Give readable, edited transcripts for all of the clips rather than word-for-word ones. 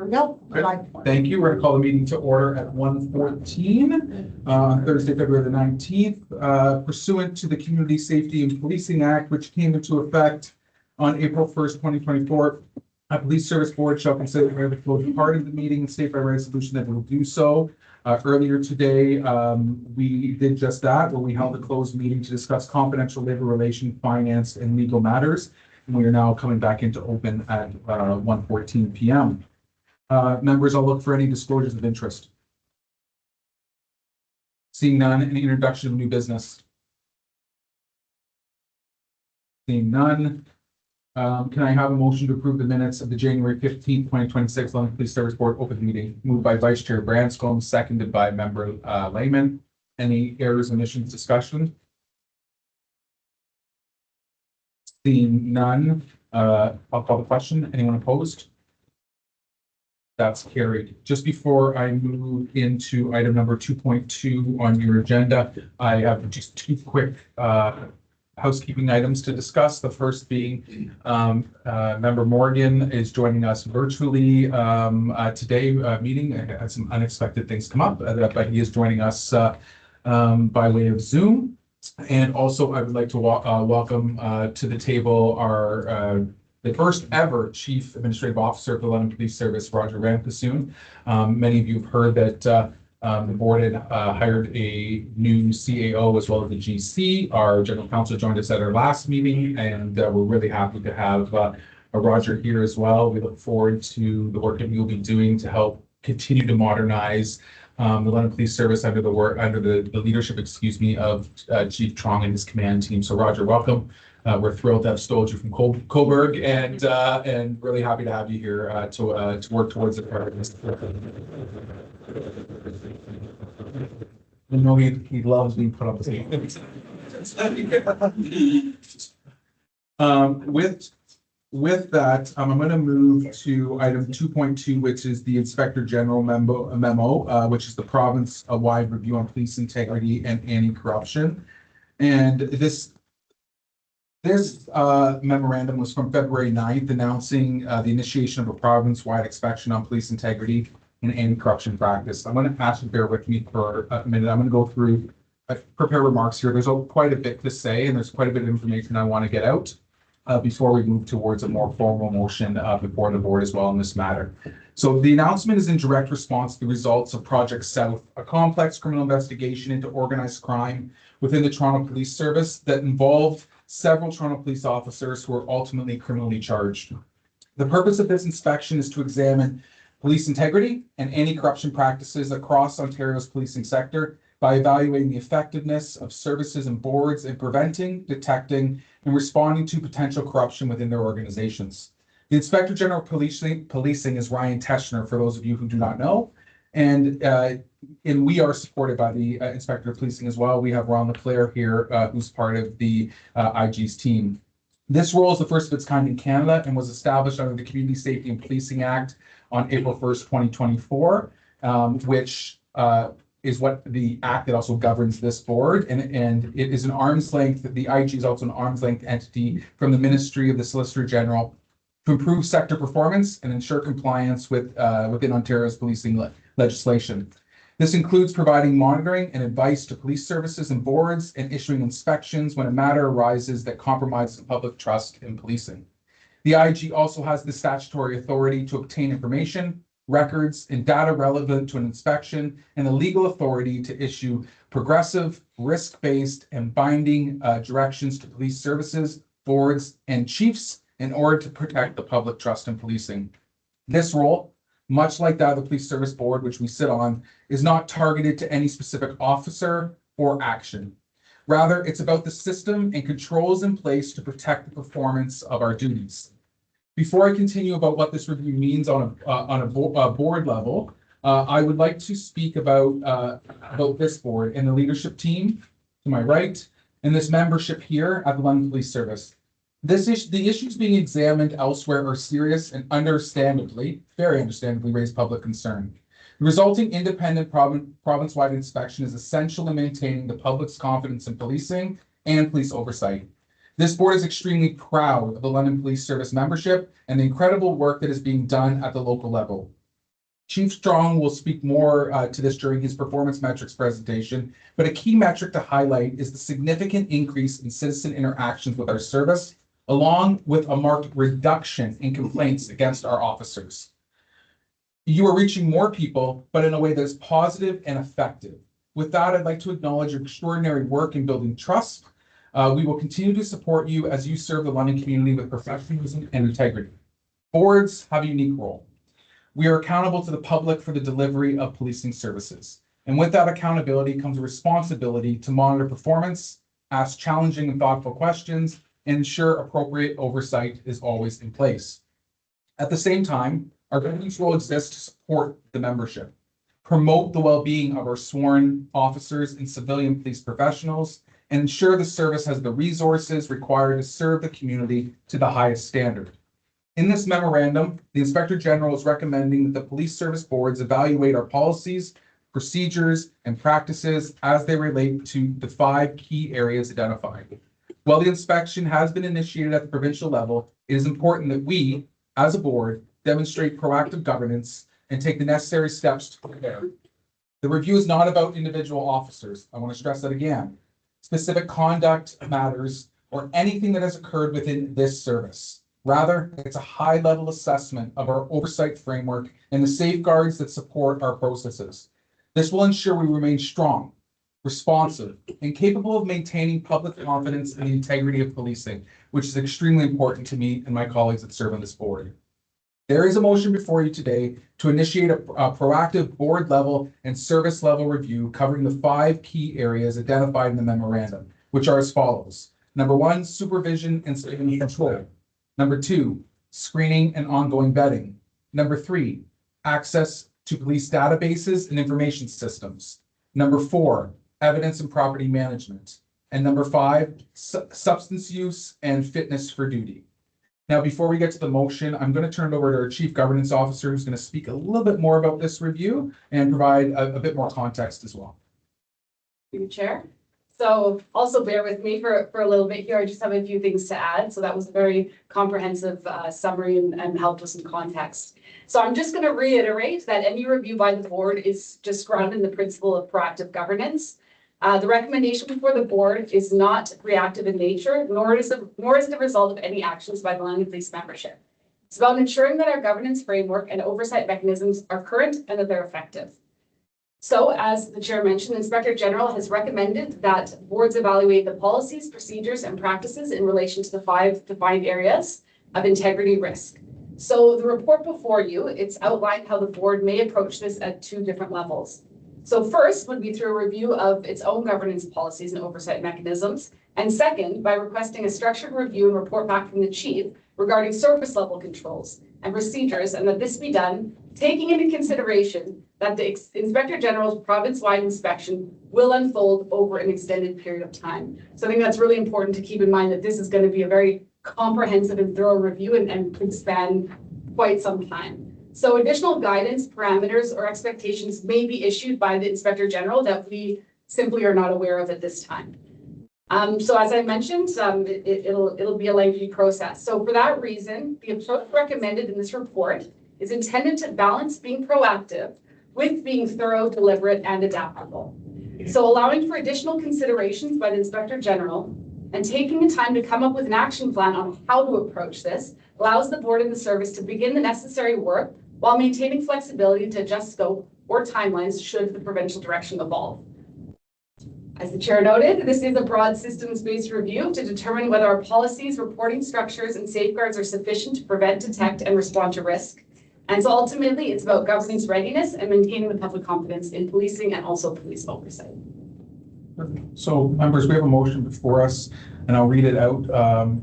There we go. Okay. Thank you. We're going to call the meeting to order at 1:14 on Thursday, February the 19th, pursuant to the Community Safety and Policing Act, which came into effect on April 1st, 2024. A police service board shall consider the closed part of the meeting and state by resolution that it will do so. Earlier today, we did just that, where we held a closed meeting to discuss confidential labor relation, finance, and legal matters. And we are now coming back into open at 1:14 p.m. Members, I'll look for any disclosures of interest. Seeing none, any introduction of new business? Seeing none, can I have a motion to approve the minutes of the January 15th, 2026 London Police Service Board open meeting? Moved by Vice Chair Branscombe, seconded by Member Lehman. Any errors, omissions, discussion? Seeing none, I'll call the question. Anyone opposed? That's carried. Just before I move into item number 2.2 on your agenda, I have just two quick housekeeping items to discuss. The first being Member Morgan is joining us virtually today meeting. I had some unexpected things come up, but he is joining us by way of Zoom. And also I would like to welcome to the table our the first ever Chief Administrative Officer of the London Police Service, Roger Rampassoon. Many of you have heard that the board had hired a new CAO as well as the GC. Our General Counsel joined us at our last meeting, and we're really happy to have Roger here as well. We look forward to the work that you'll be doing to help continue to modernize the London Police Service under the leadership, of Chief Trong and his command team. So Roger, welcome. We're thrilled to have stowed you from Coburg, and really happy to have you here to work towards the progress. I know he loves being put on the stage. With that, I'm going to move to item 2.2, which is the Inspector General memo, which is the province-wide review on police integrity and anti-corruption. And this memorandum was from February 9th, announcing the initiation of a province-wide inspection on police integrity and anti-corruption practice. I'm going to ask you to bear with me for a minute. I'm going to go through, prepare remarks here. There's quite a bit to say, and there's quite a bit of information I want to get out before we move towards a more formal motion before the board as well in this matter. So the announcement is in direct response to the results of Project South, a complex criminal investigation into organized crime within the Toronto Police Service that involved several Toronto police officers who were ultimately criminally charged. The purpose of this inspection is to examine police integrity and anti-corruption practices across Ontario's policing sector by evaluating the effectiveness of services and boards in preventing, detecting, and responding to potential corruption within their organizations. The Inspector General of Policing is Ryan Teschner, for those of you who do not know, and we are supported by the Inspector of Policing as well. We have Ron LeClaire here, who's part of the IG's team. This role is the first of its kind in Canada and was established under the Community Safety and Policing Act on April 1st, 2024, which is what the act that also governs this board. And it is an arm's length. The IG is also an arm's length entity from the Ministry of the Solicitor General to improve sector performance and ensure compliance with within Ontario's policing legislation. This includes providing monitoring and advice to police services and boards and issuing inspections when a matter arises that compromises public trust in policing. The IG also has the statutory authority to obtain information, records, and data relevant to an inspection, and the legal authority to issue progressive, risk-based, and binding directions to police services, boards, and chiefs in order to protect the public trust in policing. This role, much like that of the Police Service Board, which we sit on, is not targeted to any specific officer or action. Rather, it's about the system and controls in place to protect the performance of our duties. Before I continue about what this review means on a board level, I would like to speak about this board and the leadership team to my right, and this membership here at the London Police Service. The issues being examined elsewhere are serious and very understandably raise public concern. The resulting independent province-wide inspection is essential in maintaining the public's confidence in policing and police oversight. This board is extremely proud of the London Police Service membership and the incredible work that is being done at the local level. Chief Strong will speak more to this during his performance metrics presentation, but a key metric to highlight is the significant increase in citizen interactions with our service, along with a marked reduction in complaints against our officers. You are reaching more people, but in a way that is positive and effective. With that, I'd like to acknowledge your extraordinary work in building trust. We will continue to support you as you serve the London community with professionalism and integrity. Boards have a unique role. We are accountable to the public for the delivery of policing services. And with that accountability comes a responsibility to monitor performance, ask challenging and thoughtful questions, and ensure appropriate oversight is always in place. At the same time, our governance role exists to support the membership, promote the well-being of our sworn officers and civilian police professionals, and ensure the service has the resources required to serve the community to the highest standard. In this memorandum, the Inspector General is recommending that the police service boards evaluate our policies, procedures, and practices as they relate to the 5 key areas identified. While the inspection has been initiated at the provincial level, it is important that we, as a board, demonstrate proactive governance and take the necessary steps to prepare. The review is not about individual officers. I want to stress that again. Specific conduct matters or anything that has occurred within this service. Rather, it's a high-level assessment of our oversight framework and the safeguards that support our processes. This will ensure we remain strong, responsive, and capable of maintaining public confidence in the integrity of policing, which is extremely important to me and my colleagues that serve on this board. There is a motion before you today to initiate a proactive board level and service level review covering the 5 key areas identified in the memorandum, which are as follows. Number 1, supervision and safety control. Number 2, screening and ongoing vetting. Number 3, access to police databases and information systems. Number 4, evidence and property management. And number 5, substance use and fitness for duty. Now, before we get to the motion, I'm going to turn it over to our Chief Governance Officer, who's going to speak a little bit more about this review and provide a bit more context as well. Thank you, Chair. So also bear with me for a little bit here. I just have a few things to add. So that was a very comprehensive summary and helped with some context. So I'm just going to reiterate that any review by the board is just grounded in the principle of proactive governance. The recommendation before the board is not reactive in nature, nor is it the result of any actions by the London Police membership. It's about ensuring that our governance framework and oversight mechanisms are current and that they're effective. So, as the Chair mentioned, the Inspector General has recommended that boards evaluate the policies, procedures, and practices in relation to the 5 defined areas of integrity risk. So the report before you, it's outlined how the board may approach this at 2 different levels. So first would be through a review of its own governance policies and oversight mechanisms. And second, by requesting a structured review and report back from the chief regarding service level controls and procedures, and that this be done taking into consideration that the Inspector General's province-wide inspection will unfold over an extended period of time. So I think that's really important to keep in mind that this is going to be a very comprehensive and thorough review and could span quite some time. So additional guidance, parameters, or expectations may be issued by the Inspector General that we simply are not aware of at this time. So as I mentioned, it'll be a lengthy process. So for that reason, the approach recommended in this report is intended to balance being proactive with being thorough, deliberate, and adaptable. So allowing for additional considerations by the Inspector General and taking the time to come up with an action plan on how to approach this allows the board and the service to begin the necessary work while maintaining flexibility to adjust scope or timelines should the provincial direction evolve. As the Chair noted, this is a broad systems-based review to determine whether our policies, reporting structures, and safeguards are sufficient to prevent, detect, and respond to risk. And so ultimately, it's about governance readiness and maintaining the public confidence in policing and also police oversight. So, members, we have a motion before us, and I'll read it out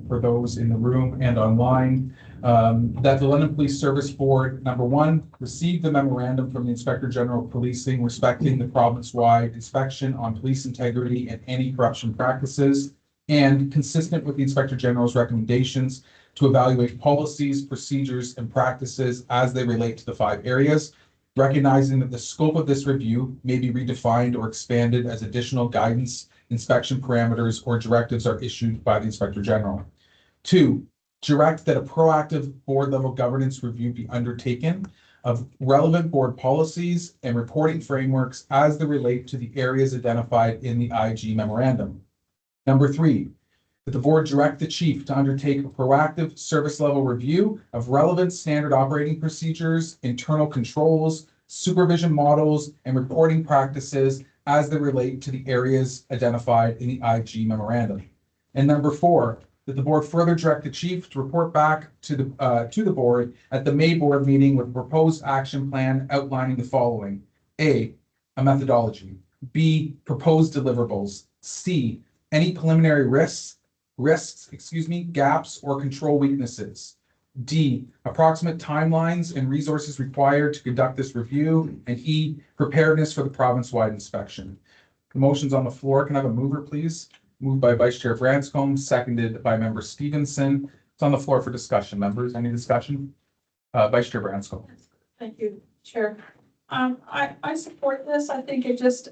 for those in the room and online. That the London Police Service Board, number 1, received the memorandum from the Inspector General of Policing respecting the province-wide inspection on police integrity and anti-corruption practices, and consistent with the Inspector General's recommendations to evaluate policies, procedures, and practices as they relate to the 5 areas, recognizing that the scope of this review may be redefined or expanded as additional guidance, inspection parameters, or directives are issued by the Inspector General. 2, direct that a proactive board-level governance review be undertaken of relevant board policies and reporting frameworks as they relate to the areas identified in the IG memorandum. Number 3, that the board direct the chief to undertake a proactive service level review of relevant standard operating procedures, internal controls, supervision models, and reporting practices as they relate to the areas identified in the IG memorandum. And number 4, that the board further direct the chief to report back to the board at the May board meeting with a proposed action plan outlining the following: A methodology, B, proposed deliverables, C, any preliminary risks, gaps or control weaknesses, D, approximate timelines and resources required to conduct this review, and E, preparedness for the province-wide inspection. The motion's on the floor. Can I have a mover, please? Moved by Vice Chair Branscombe, seconded by Member Stevenson. It's on the floor for discussion. Members, any discussion? Vice Chair Branscombe. Thank you, Chair. I support this. I think it just,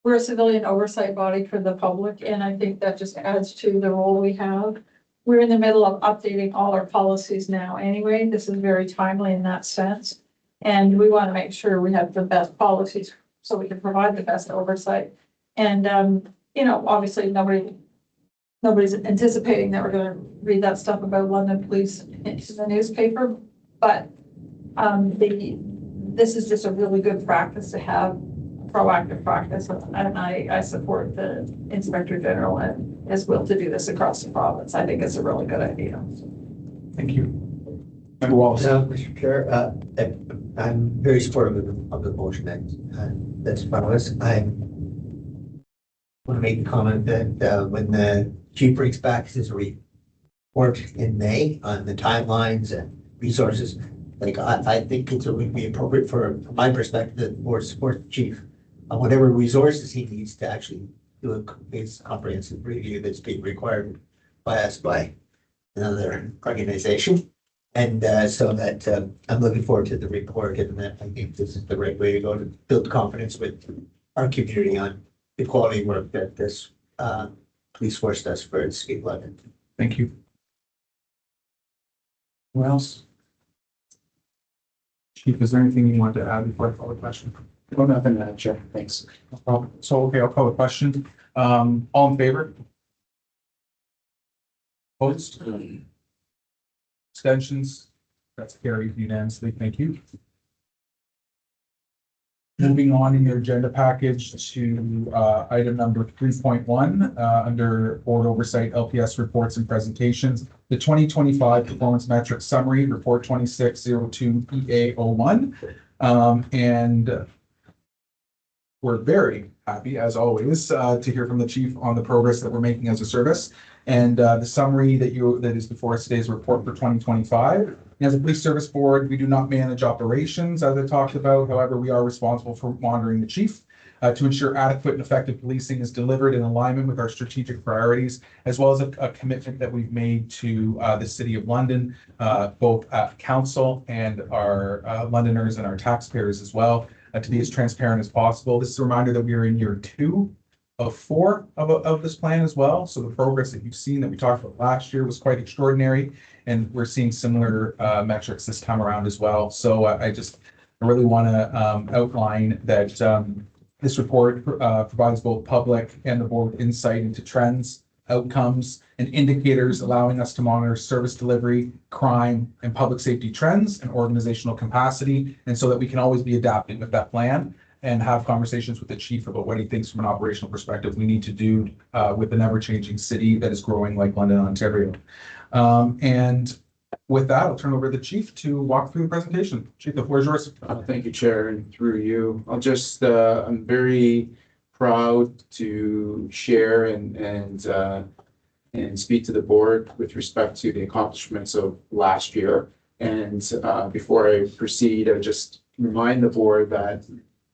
we're a civilian oversight body for the public, and I think that just adds to the role we have. We're in the middle of updating all our policies now anyway. This is very timely in that sense. And we want to make sure we have the best policies so we can provide the best oversight. And, you know, obviously nobody's anticipating that we're going to read that stuff about London police in the newspaper. But this is just a really good practice to have, proactive practice. And I support the Inspector General and his will to do this across the province. I think it's a really good idea. Thank you. Member Wallace. Mr. Chair, I'm very supportive of the motion that's in front of us. I want to make the comment that when the chief brings back his report in May on the timelines and resources, like I think it would be appropriate from my perspective that the board support the chief on whatever resources he needs to actually do his comprehensive review that's being required by us by another organization. And so that I'm looking forward to the report, given that I think this is the right way to go to build confidence with our community on the quality work that this police force does for its state London. Thank you. Who else? Chief, is there anything you wanted to add before I call the question? No, nothing, Chair. Thanks. No problem. So, okay, I'll call the question. All in favor? Opposed? Abstentions? That's carried unanimously. Thank you. Moving on in your agenda package to item number 3.1 under Board Oversight LPS Reports and Presentations, the 2025 Performance Metrics Summary, Report 2602 EA01. And we're very happy, as always, to hear from the chief on the progress that we're making as a service. And the summary that is before us today is a report for 2025. As a police service board, we do not manage operations, as I talked about. However, we are responsible for monitoring the chief to ensure adequate and effective policing is delivered in alignment with our strategic priorities, as well as a commitment that we've made to the City of London, both at council and our Londoners and our taxpayers as well, to be as transparent as possible. This is a reminder that we are in year 2 of 4 of this plan as well. So the progress that you've seen that we talked about last year was quite extraordinary, and we're seeing similar metrics this time around as well. So I really want to outline that this report provides both public and the board insight into trends, outcomes, and indicators, allowing us to monitor service delivery, crime, and public safety trends and organizational capacity, and so that we can always be adapting with that plan and have conversations with the chief about what he thinks from an operational perspective we need to do with an ever-changing city that is growing like London, Ontario. And with that, I'll turn over to the chief to walk through the presentation. Chief, the floor is yours. Thank you, Chair, and through you. I'm very proud to share and speak to the board with respect to the accomplishments of last year. And before I proceed, I just remind the board that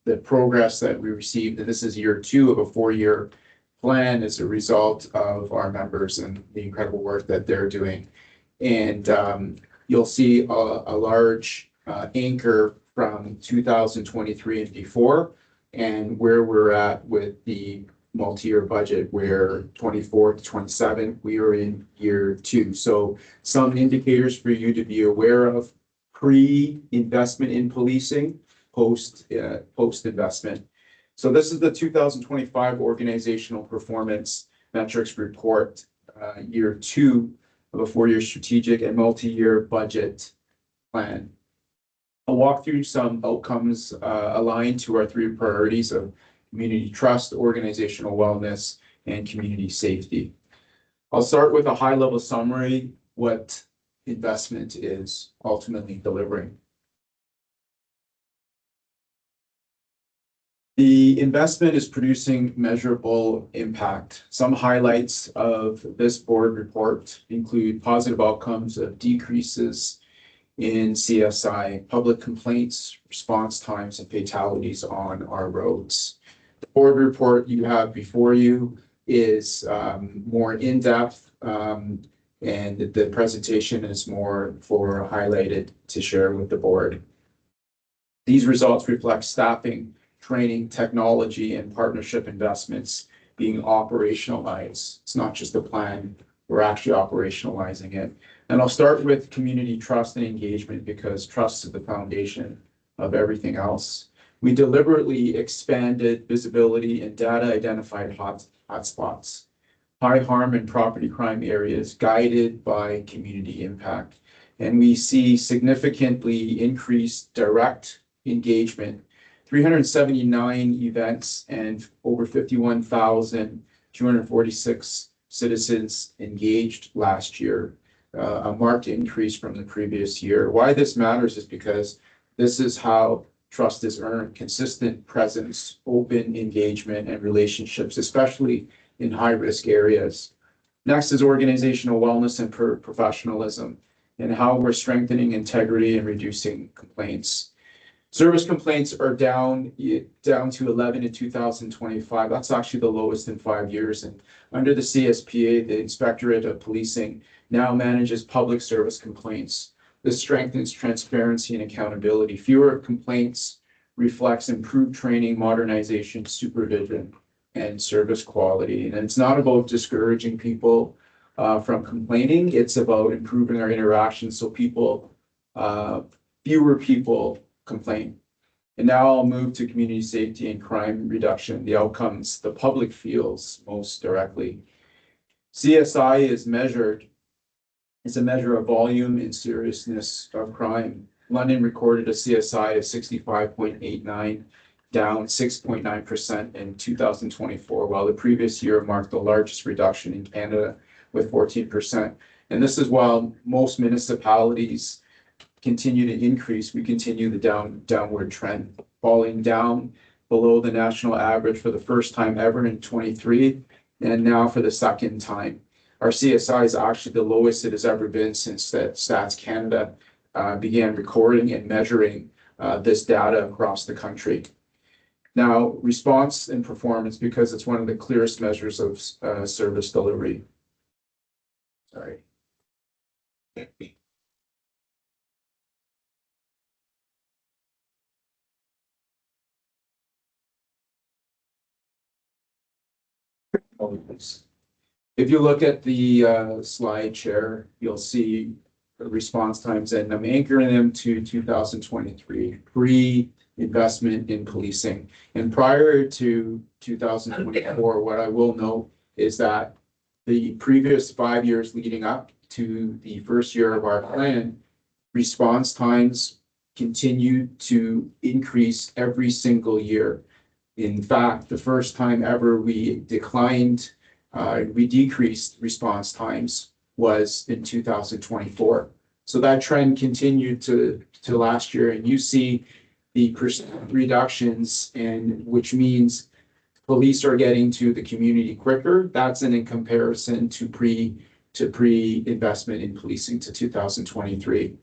the progress that we received, and this is year 2 of a 4-year plan, is a result of our members and the incredible work that they're doing. And you'll see a large anchor from 2023 and before, and where we're at with the multi-year budget, where 24 to 27, we are in year 2. So some indicators for you to be aware of: pre-investment in policing, post-investment. So this is the 2025 organizational performance metrics report, year 2 of a 4-year strategic and multi-year budget plan. I'll walk through some outcomes aligned to our 3 priorities of community trust, organizational wellness, and community safety. I'll start with a high-level summary, what investment is ultimately delivering. The investment is producing measurable impact. Some highlights of this board report include positive outcomes of decreases in CSI, public complaints, response times, and fatalities on our roads. The board report you have before you is more in-depth, and the presentation is more for highlighted to share with the board. These results reflect staffing, training, technology, and partnership investments being operationalized. It's not just a plan, we're actually operationalizing it. And I'll start with community trust and engagement because trust is the foundation of everything else. We deliberately expanded visibility and data identified hotspots, high harm and property crime areas guided by community impact. And we see significantly increased direct engagement, 379 events and over 51,246 citizens engaged last year, a marked increase from the previous year. Why this matters is because this is how trust is earned: consistent presence, open engagement, and relationships, especially in high-risk areas. Next is organizational wellness and professionalism, and how we're strengthening integrity and reducing complaints. Service complaints are down to 11 in 2025. That's actually the lowest in 5 years. And under the CSPA, the Inspectorate of Policing now manages public service complaints. This strengthens transparency and accountability. Fewer complaints reflects improved training, modernization, supervision, and service quality. And it's not about discouraging people from complaining. It's about improving our interactions so fewer people complain. And now I'll move to community safety and crime reduction, the outcomes the public feels most directly. CSI is a measure of volume and seriousness of crime. London recorded a CSI of 65.89, down 6.9% in 2024, while the previous year marked the largest reduction in Canada with 14%. And this is while most municipalities continue to increase, we continue the downward trend, falling down below the national average for the first time ever in 23, and now for the second time. Our CSI is actually the lowest it has ever been since that Stats Canada began recording and measuring this data across the country. Now, response and performance, because it's one of the clearest measures of service delivery. Sorry. If you look at the slide share, you'll see response times, and I'm anchoring them to 2023, pre-investment in policing. And prior to 2024, what I will note is that the previous 5 years leading up to the first year of our plan, response times continued to increase every single year. In fact, the first time ever we decreased response times was in 2024. So that trend continued to last year, and you see the percent reductions, and which means police are getting to the community quicker. That's in comparison to pre-investment in policing to 2023.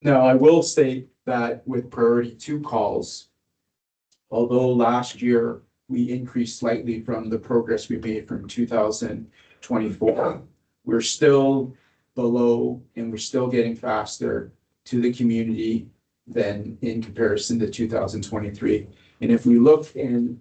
Now, I will state that with priority 2 calls, although last year we increased slightly from the progress we made from 2024, we're still below and we're still getting faster to the community than in comparison to 2023. And if we look and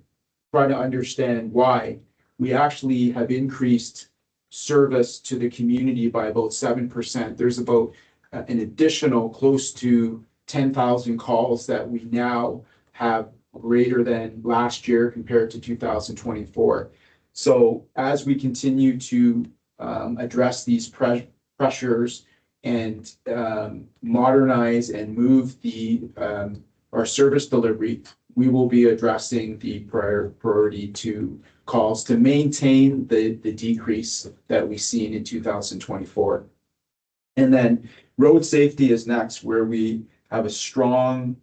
try to understand why, we actually have increased service to the community by about 7%. There's about an additional close to 10,000 calls that we now have greater than last year compared to 2024. So as we continue to address these pressures and modernize and move our service delivery, we will be addressing the priority two calls to maintain the decrease that we've seen in 2024. And then road safety is next, where we have a strong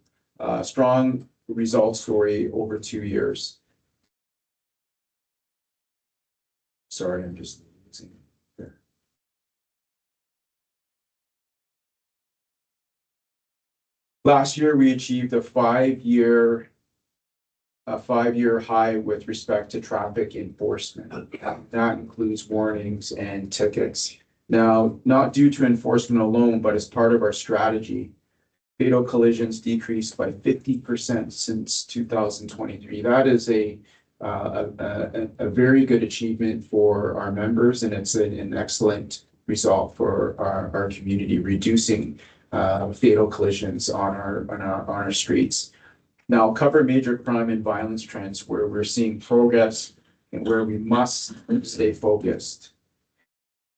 result story over 2 years. Sorry, I'm just losing there. Last year, we achieved a five-year high with respect to traffic enforcement. That includes warnings and tickets. Now, not due to enforcement alone, but as part of our strategy, fatal collisions decreased by 50% since 2023. That is a very good achievement for our members, and it's an excellent result for our community, reducing fatal collisions on our streets. Now, I'll cover major crime and violence trends where we're seeing progress and where we must stay focused.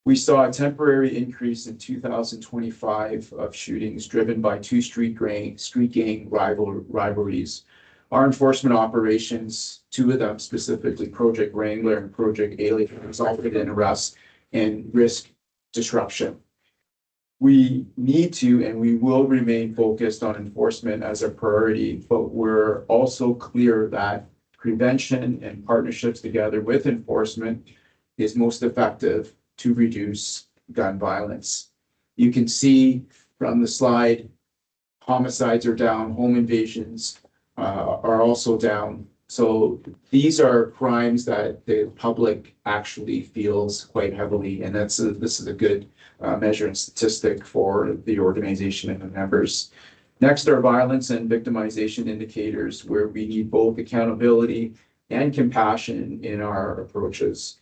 We saw a temporary increase in 2025 of shootings driven by two street gang rivalries. Our enforcement operations, two of them specifically, Project Wrangler and Project Alien, resulted in arrests and risk disruption. We need to and we will remain focused on enforcement as a priority, but we're also clear that prevention and partnerships together with enforcement is most effective to reduce gun violence. You can see from the slide, homicides are down, home invasions are also down. So these are crimes that the public actually feels quite heavily, and this is a good measure and statistic for the organization and the members. Next are violence and victimization indicators, where we need both accountability and compassion in our approaches.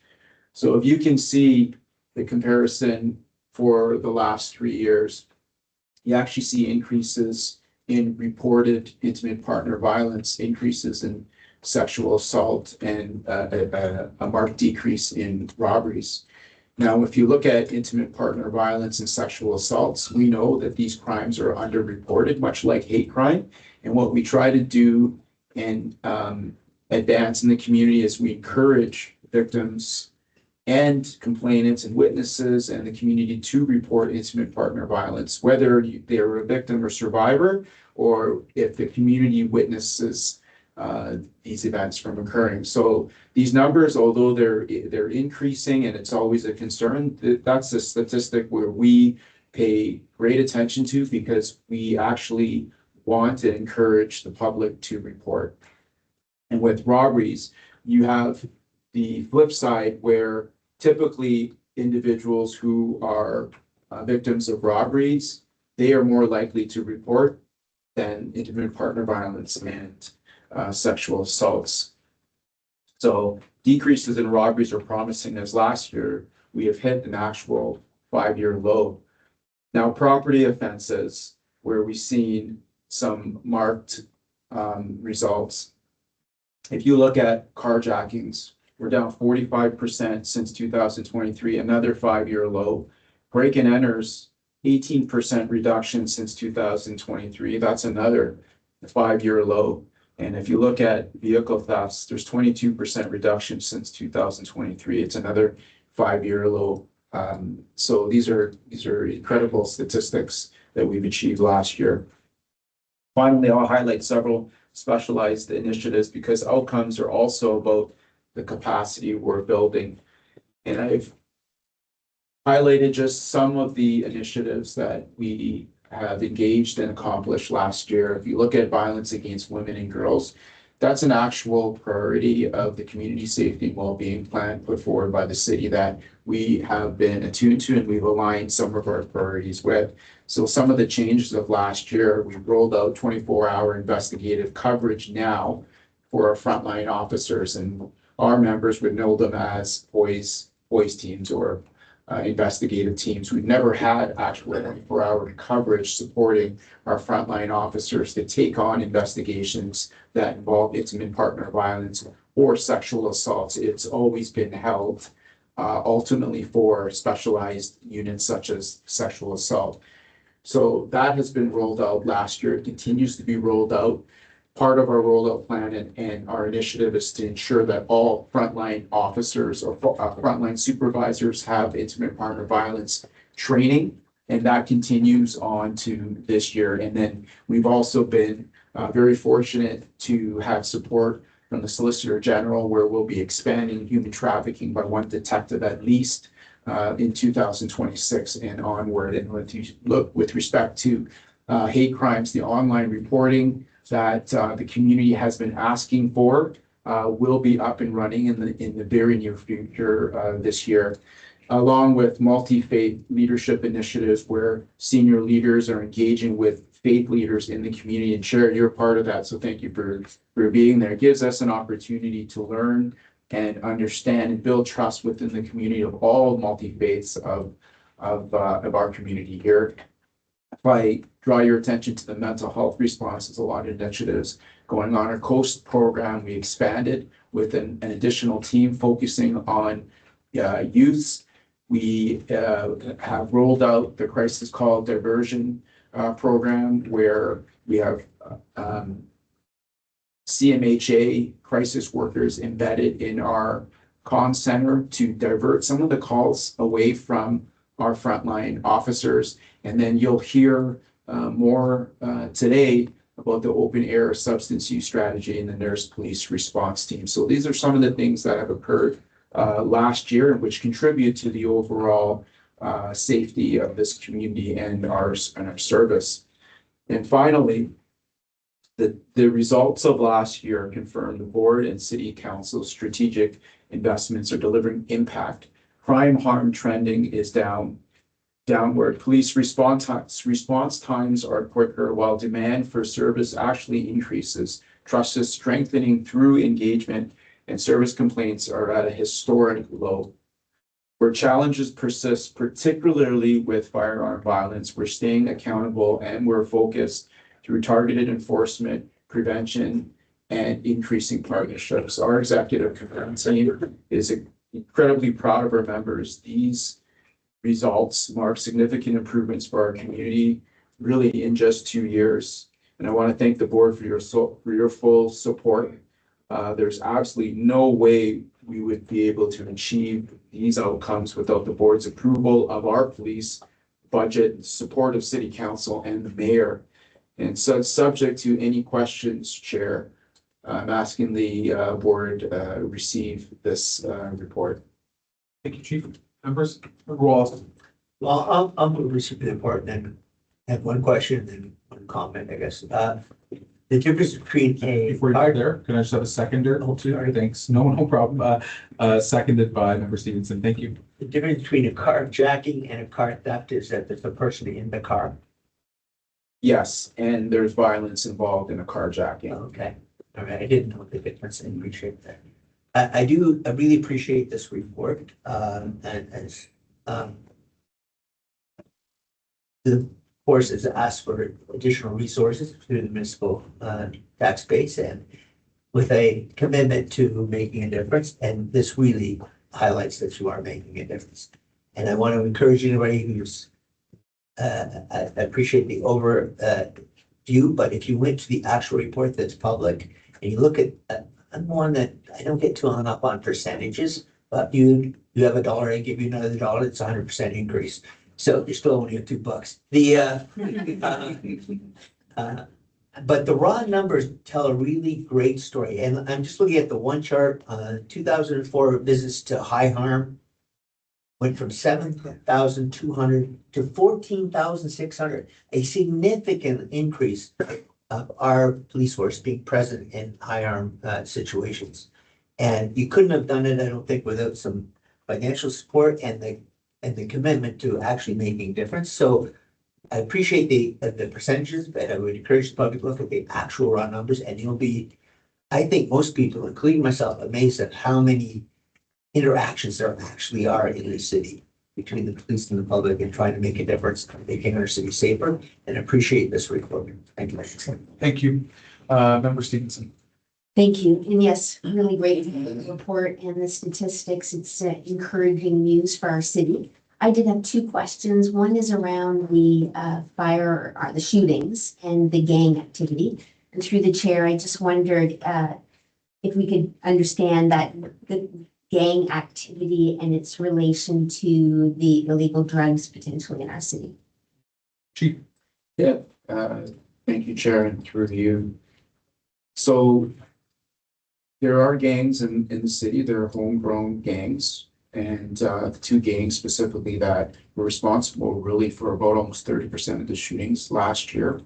So if you can see the comparison for the last 3 years, you actually see increases in reported intimate partner violence, increases in sexual assault, and a marked decrease in robberies. Now, if you look at intimate partner violence and sexual assaults, we know that these crimes are underreported, much like hate crime. And what we try to do and advance in the community is we encourage victims and complainants and witnesses and the community to report intimate partner violence, whether they're a victim or survivor, or if the community witnesses these events from occurring. So these numbers, although they're increasing and it's always a concern, that's a statistic where we pay great attention to because we actually want to encourage the public to report. And with robberies, you have the flip side where typically individuals who are victims of robberies, they are more likely to report than intimate partner violence and sexual assaults. So decreases in robberies are promising, as last year we have hit an actual 5-year low. Now, property offenses, where we've seen some marked results. If you look at carjackings, we're down 45% since 2023, another 5-year low. Break and enters, 18% reduction since 2023. That's another 5-year low. And if you look at vehicle thefts, there's 22% reduction since 2023. It's another 5-year low. So these are incredible statistics that we've achieved last year. Finally, I'll highlight several specialized initiatives because outcomes are also about the capacity we're building. And I've highlighted just some of the initiatives that we have engaged and accomplished last year. If you look at violence against women and girls, that's an actual priority of the community safety and well-being plan put forward by the city that we have been attuned to and we've aligned some of our priorities with. So some of the changes of last year, we rolled out 24-hour investigative coverage now for our frontline officers, and our members would know them as boys teams or investigative teams. We've never had actual 24-hour coverage supporting our frontline officers to take on investigations that involve intimate partner violence or sexual assaults. It's always been held ultimately for specialized units such as sexual assault. So that has been rolled out last year. It continues to be rolled out. Part of our rollout plan and our initiative is to ensure that all frontline officers or frontline supervisors have intimate partner violence training, and that continues on to this year. And then we've also been very fortunate to have support from the Solicitor General, where we'll be expanding human trafficking by one detective at least in 2026 and onward. And with respect to hate crimes, the online reporting that the community has been asking for will be up and running in the very near future this year, along with multi-faith leadership initiatives where senior leaders are engaging with faith leaders in the community. And Chair, you're part of that, so thank you for being there. It gives us an opportunity to learn and understand and build trust within the community of all multi-faiths of our community here. If I draw your attention to the mental health response, there's a lot of initiatives going on. Our COAST program, we expanded with an additional team focusing on youths. We have rolled out the crisis call diversion program, where we have CMHA crisis workers embedded in our comm center to divert some of the calls away from our frontline officers. And then you'll hear more today about the open air substance use strategy and the nurse police response team. So these are some of the things that have occurred last year, which contribute to the overall safety of this community and our service. And finally, the results of last year confirm the board and city council's strategic investments are delivering impact. Crime harm trending is downward. Police response times are quicker, while demand for service actually increases. Trust is strengthening through engagement, and service complaints are at a historic low. Where challenges persist, particularly with firearm violence, we're staying accountable and we're focused through targeted enforcement, prevention, and increasing partnerships. Our executive committee is incredibly proud of our members. These results mark significant improvements for our community, really in just 2 years. And I want to thank the board for your full support. There's absolutely no way we would be able to achieve these outcomes without the board's approval of our police budget, support of city council and the mayor. And so, subject to any questions, Chair, I'm asking the board receive this report. Thank you, Chief. Members, Wallace. Well, I'll move receive the report and then have one question and then one comment, I guess. The difference between a Before you get there, can I just have a seconder? Oh, sorry. Thanks. No problem. Seconded by Member Stevenson. Thank you. The difference between a carjacking and a car theft is that there's a person in the car. Yes, and there's violence involved in a carjacking. Okay, all right, I didn't know the difference, I appreciate that. I really appreciate this report, and as, the force has asked for additional resources through the municipal, tax base and with a commitment to making a difference, and this really highlights that you are making a difference. And I want to encourage anybody who's I appreciate the view, but if you went to the actual report that's public and you look at, I'm one that I don't get too hung up on percentages, but you have $1, I give you another $1, it's 100% increase. So you're still only at $2. But the raw numbers tell a really great story. And I'm just looking at the one chart, 2004 visits to high harm went from 7,200 to 14,600, a significant increase of our police force being present in high harm situations. And you couldn't have done it, I don't think, without some financial support and the commitment to actually making a difference. So I appreciate the percentages, but I would encourage the public to look at the actual raw numbers, and you'll be, I think most people, including myself, amazed at how many interactions there actually are in the city. between the police and the public and trying to make a difference, making our city safer, and appreciate this report. Thank you. Thank you. Member Stevenson. Thank you. And yes, really great report and the statistics. It's encouraging news for our city. I did have two questions. One is around the the shootings and the gang activity. And through the chair, I just wondered if we could understand that the gang activity and its relation to the illegal drugs potentially in our city. Chief. Yeah, thank you, Chair, and through you. So there are gangs in the city. There are homegrown gangs. And the two gangs specifically that were responsible really for about almost 30% of the shootings last year.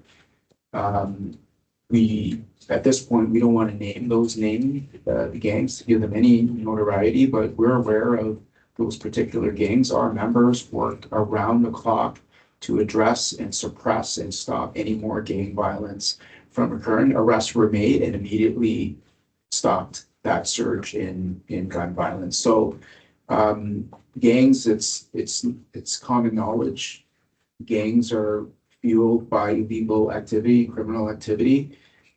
At this point, we don't want to name those the gangs to give them any notoriety, but we're aware of those particular gangs. Our members worked around the clock to address and suppress and stop any more gang violence from occurring. Arrests were made and immediately stopped that surge in gun violence. So gangs, it's common knowledge. Gangs are fueled by illegal activity, criminal activity.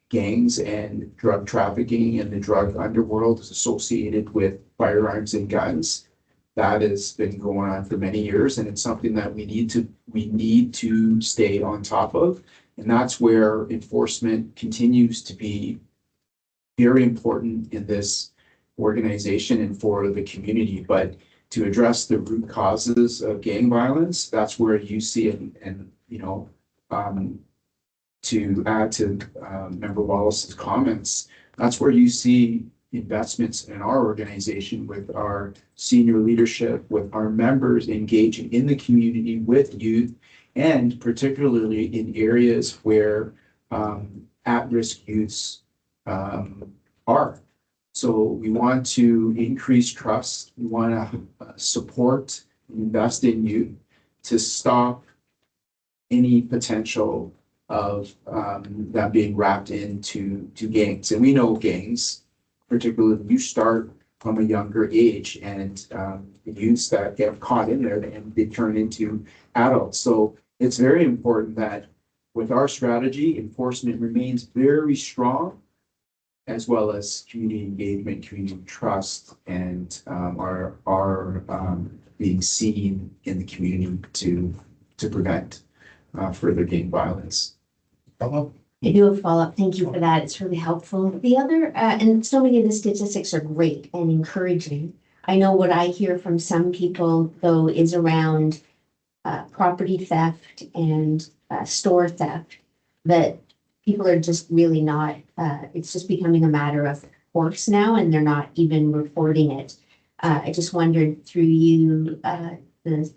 Gangs and drug trafficking and the drug underworld is associated with firearms and guns. That has been going on for many years, and it's something that we need to stay on top of. And that's where enforcement continues to be very important in this organization and for the community. But to address the root causes of gang violence, that's where you see it. And to add to Member Wallace's comments, that's where you see investments in our organization with our senior leadership, with our members engaging in the community with youth, and particularly in areas where at-risk youths are. So we want to increase trust. We want to support and invest in youth to stop any potential of that being wrapped into gangs. And we know gangs, particularly you start from a younger age, and the youths that get caught in there and they turn into adults. So it's very important that with our strategy, enforcement remains very strong, as well as community engagement, community trust, and are being seen in the community to prevent further gang violence. Follow-up? I do have a follow-up. Thank you for that. It's really helpful. The other, and so many of the statistics are great and encouraging. I know what I hear from some people, though, is around property theft and store theft, that people are just really not, it's just becoming a matter of course now, and they're not even reporting it. I just wondered through you, the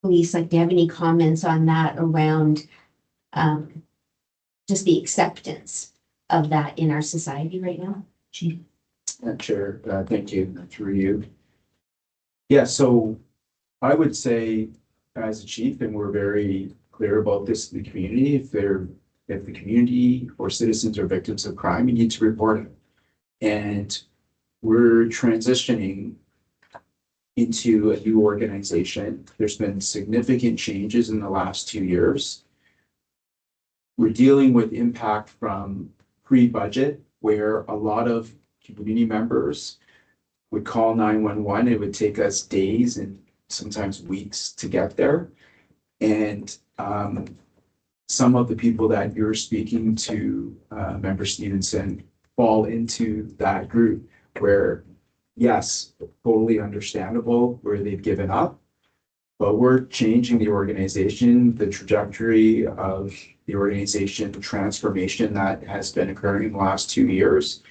police, like, do you have any comments on that around just the acceptance of that in our society right now? Chief. Chair, thank you. Through you. Yeah, so I would say as a chief, and we're very clear about this in the community, if the community or citizens are victims of crime, you need to report it. And we're transitioning into a new organization. There's been significant changes in the last 2 years. We're dealing with impact from pre-budget, where a lot of community members would call 911. It would take us days and sometimes weeks to get there. And some of the people that you're speaking to, Member Stevenson, fall into that group where, yes, totally understandable where they've given up, but we're changing the organization, the trajectory of the organization, the transformation that has been occurring in the last 2 years.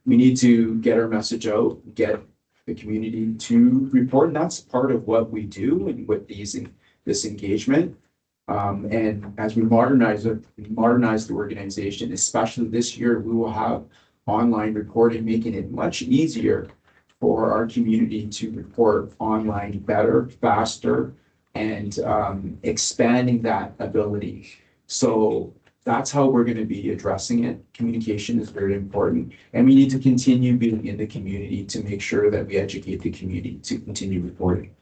We need to get our message out, get the community to report, and that's part of what we do and with this engagement. And as we modernize the organization, especially this year, we will have online reporting, making it much easier for our community to report online better, faster, and expanding that ability. So that's how we're going to be addressing it. Communication is very important, and we need to continue being in the community to make sure that we educate the community to continue reporting.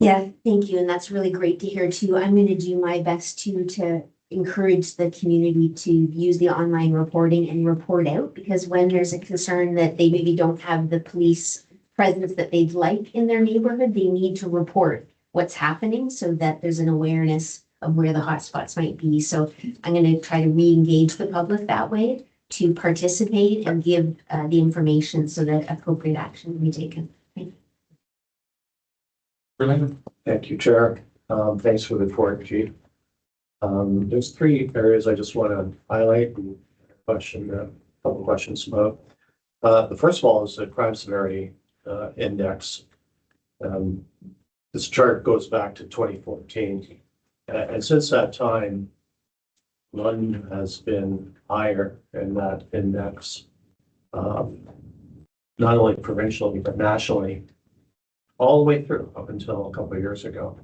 Yeah, thank you. And that's really great to hear too. I'm going to do my best to encourage the community to use the online reporting and report out, because when there's a concern that they maybe don't have the police presence that they'd like in their neighborhood, they need to report what's happening so that there's an awareness of where the hotspots might be. So I'm going to try to re-engage the public that way to participate and give the information so that appropriate action can be taken. Berlin? Thank you, Chair. Thanks for the report, Chief. There's three areas I just want to highlight and a couple of questions about. The first of all is the crime severity index. This chart goes back to 2014. And since that time, London has been higher in that index, not only provincially, but nationally, all the way through up until a couple of years ago.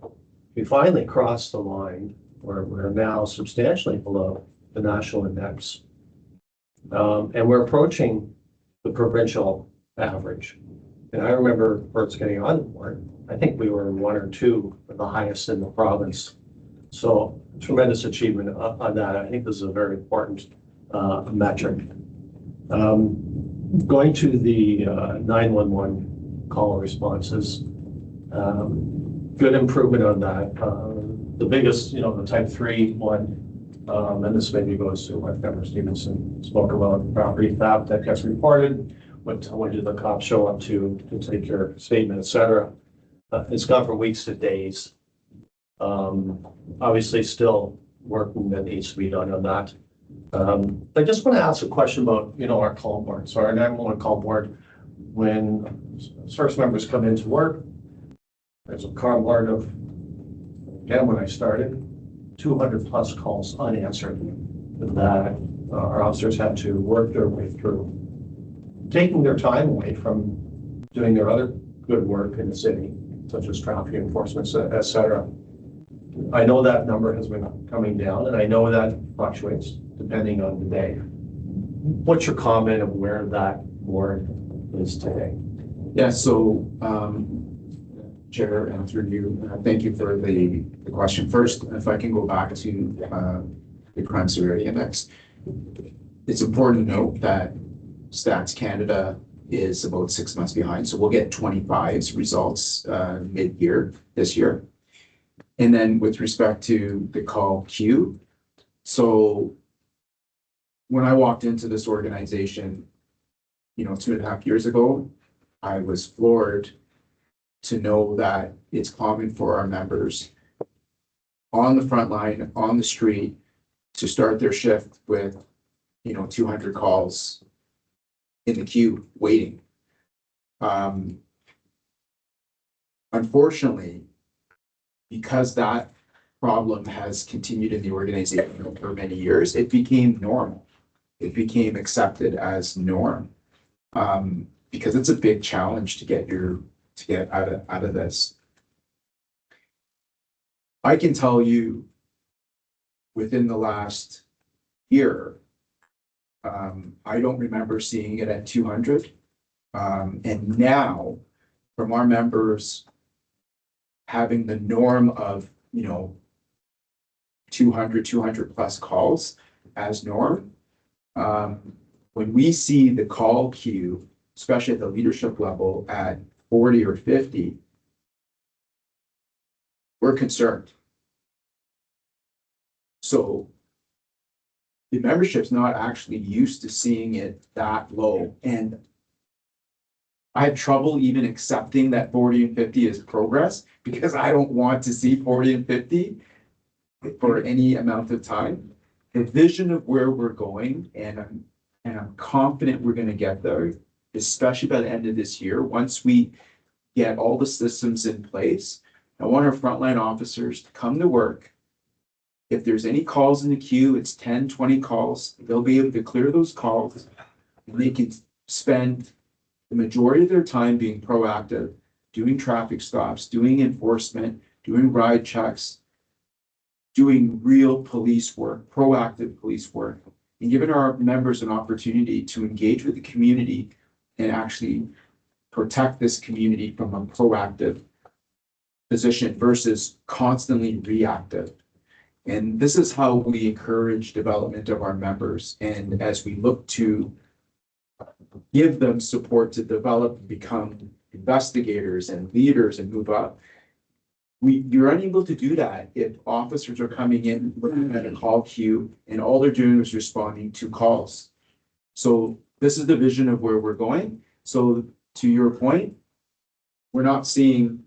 We finally crossed the line where we're now substantially below the national index. And we're approaching the provincial average. And I remember first getting on the board, I think we were one or two of the highest in the province. So tremendous achievement on that. I think this is a very important metric. Going to the 911 call responses, good improvement on that. The biggest, the type 3 one, and this maybe goes to what Governor Stevenson spoke about, property theft that gets reported. When do the cops show up to take your statement, et cetera? It's gone from weeks to days. Obviously still working that needs to be done on that. I just want to ask a question about, our call board. So our 911 call board, when service members come into work, there's a call board of, again, when I started, 200 plus calls unanswered that our officers had to work their way through, taking their time away from doing their other good work in the city, such as traffic enforcement, et cetera. I know that number has been coming down, and I know that fluctuates depending on the day. What's your comment of where that board is today? Yeah, so, Chair, and through you, thank you for the question. First, if I can go back to the crime severity index, it's important to note that Stats Canada is about 6 months behind. So we'll get 25's results mid-year this year. And then with respect to the call queue, so when I walked into this organization, 2.5 years ago, I was floored to know that it's common for our members on the front line, on the street, to start their shift with, 200 calls in the queue waiting. Unfortunately, because that problem has continued in the organization for many years, it became normal. It became accepted as norm. Because it's a big challenge to get out of this. I can tell you within the last year, I don't remember seeing it at 200. And now from our members having the norm of, 200 plus calls as norm, when we see the call queue, especially at the leadership level at 40 or 50, we're concerned. So the membership's not actually used to seeing it that low. And I have trouble even accepting that 40 and 50 is progress, because I don't want to see 40 and 50 for any amount of time. The vision of where we're going, and I'm confident we're going to get there, especially by the end of this year. Once we get all the systems in place, I want our frontline officers to come to work. If there's any calls in the queue, it's 10, 20 calls, they'll be able to clear those calls, and they can spend the majority of their time being proactive, doing traffic stops, doing enforcement, doing ride checks, doing real police work, proactive police work, and giving our members an opportunity to engage with the community and actually protect this community from a proactive position versus constantly reactive. And this is how we encourage development of our members. And as we look to give them support to develop, and become investigators and leaders and move up, you're unable to do that if officers are coming in, looking at a call queue, and all they're doing is responding to calls. So this is the vision of where we're going. So to your point, we're not seeing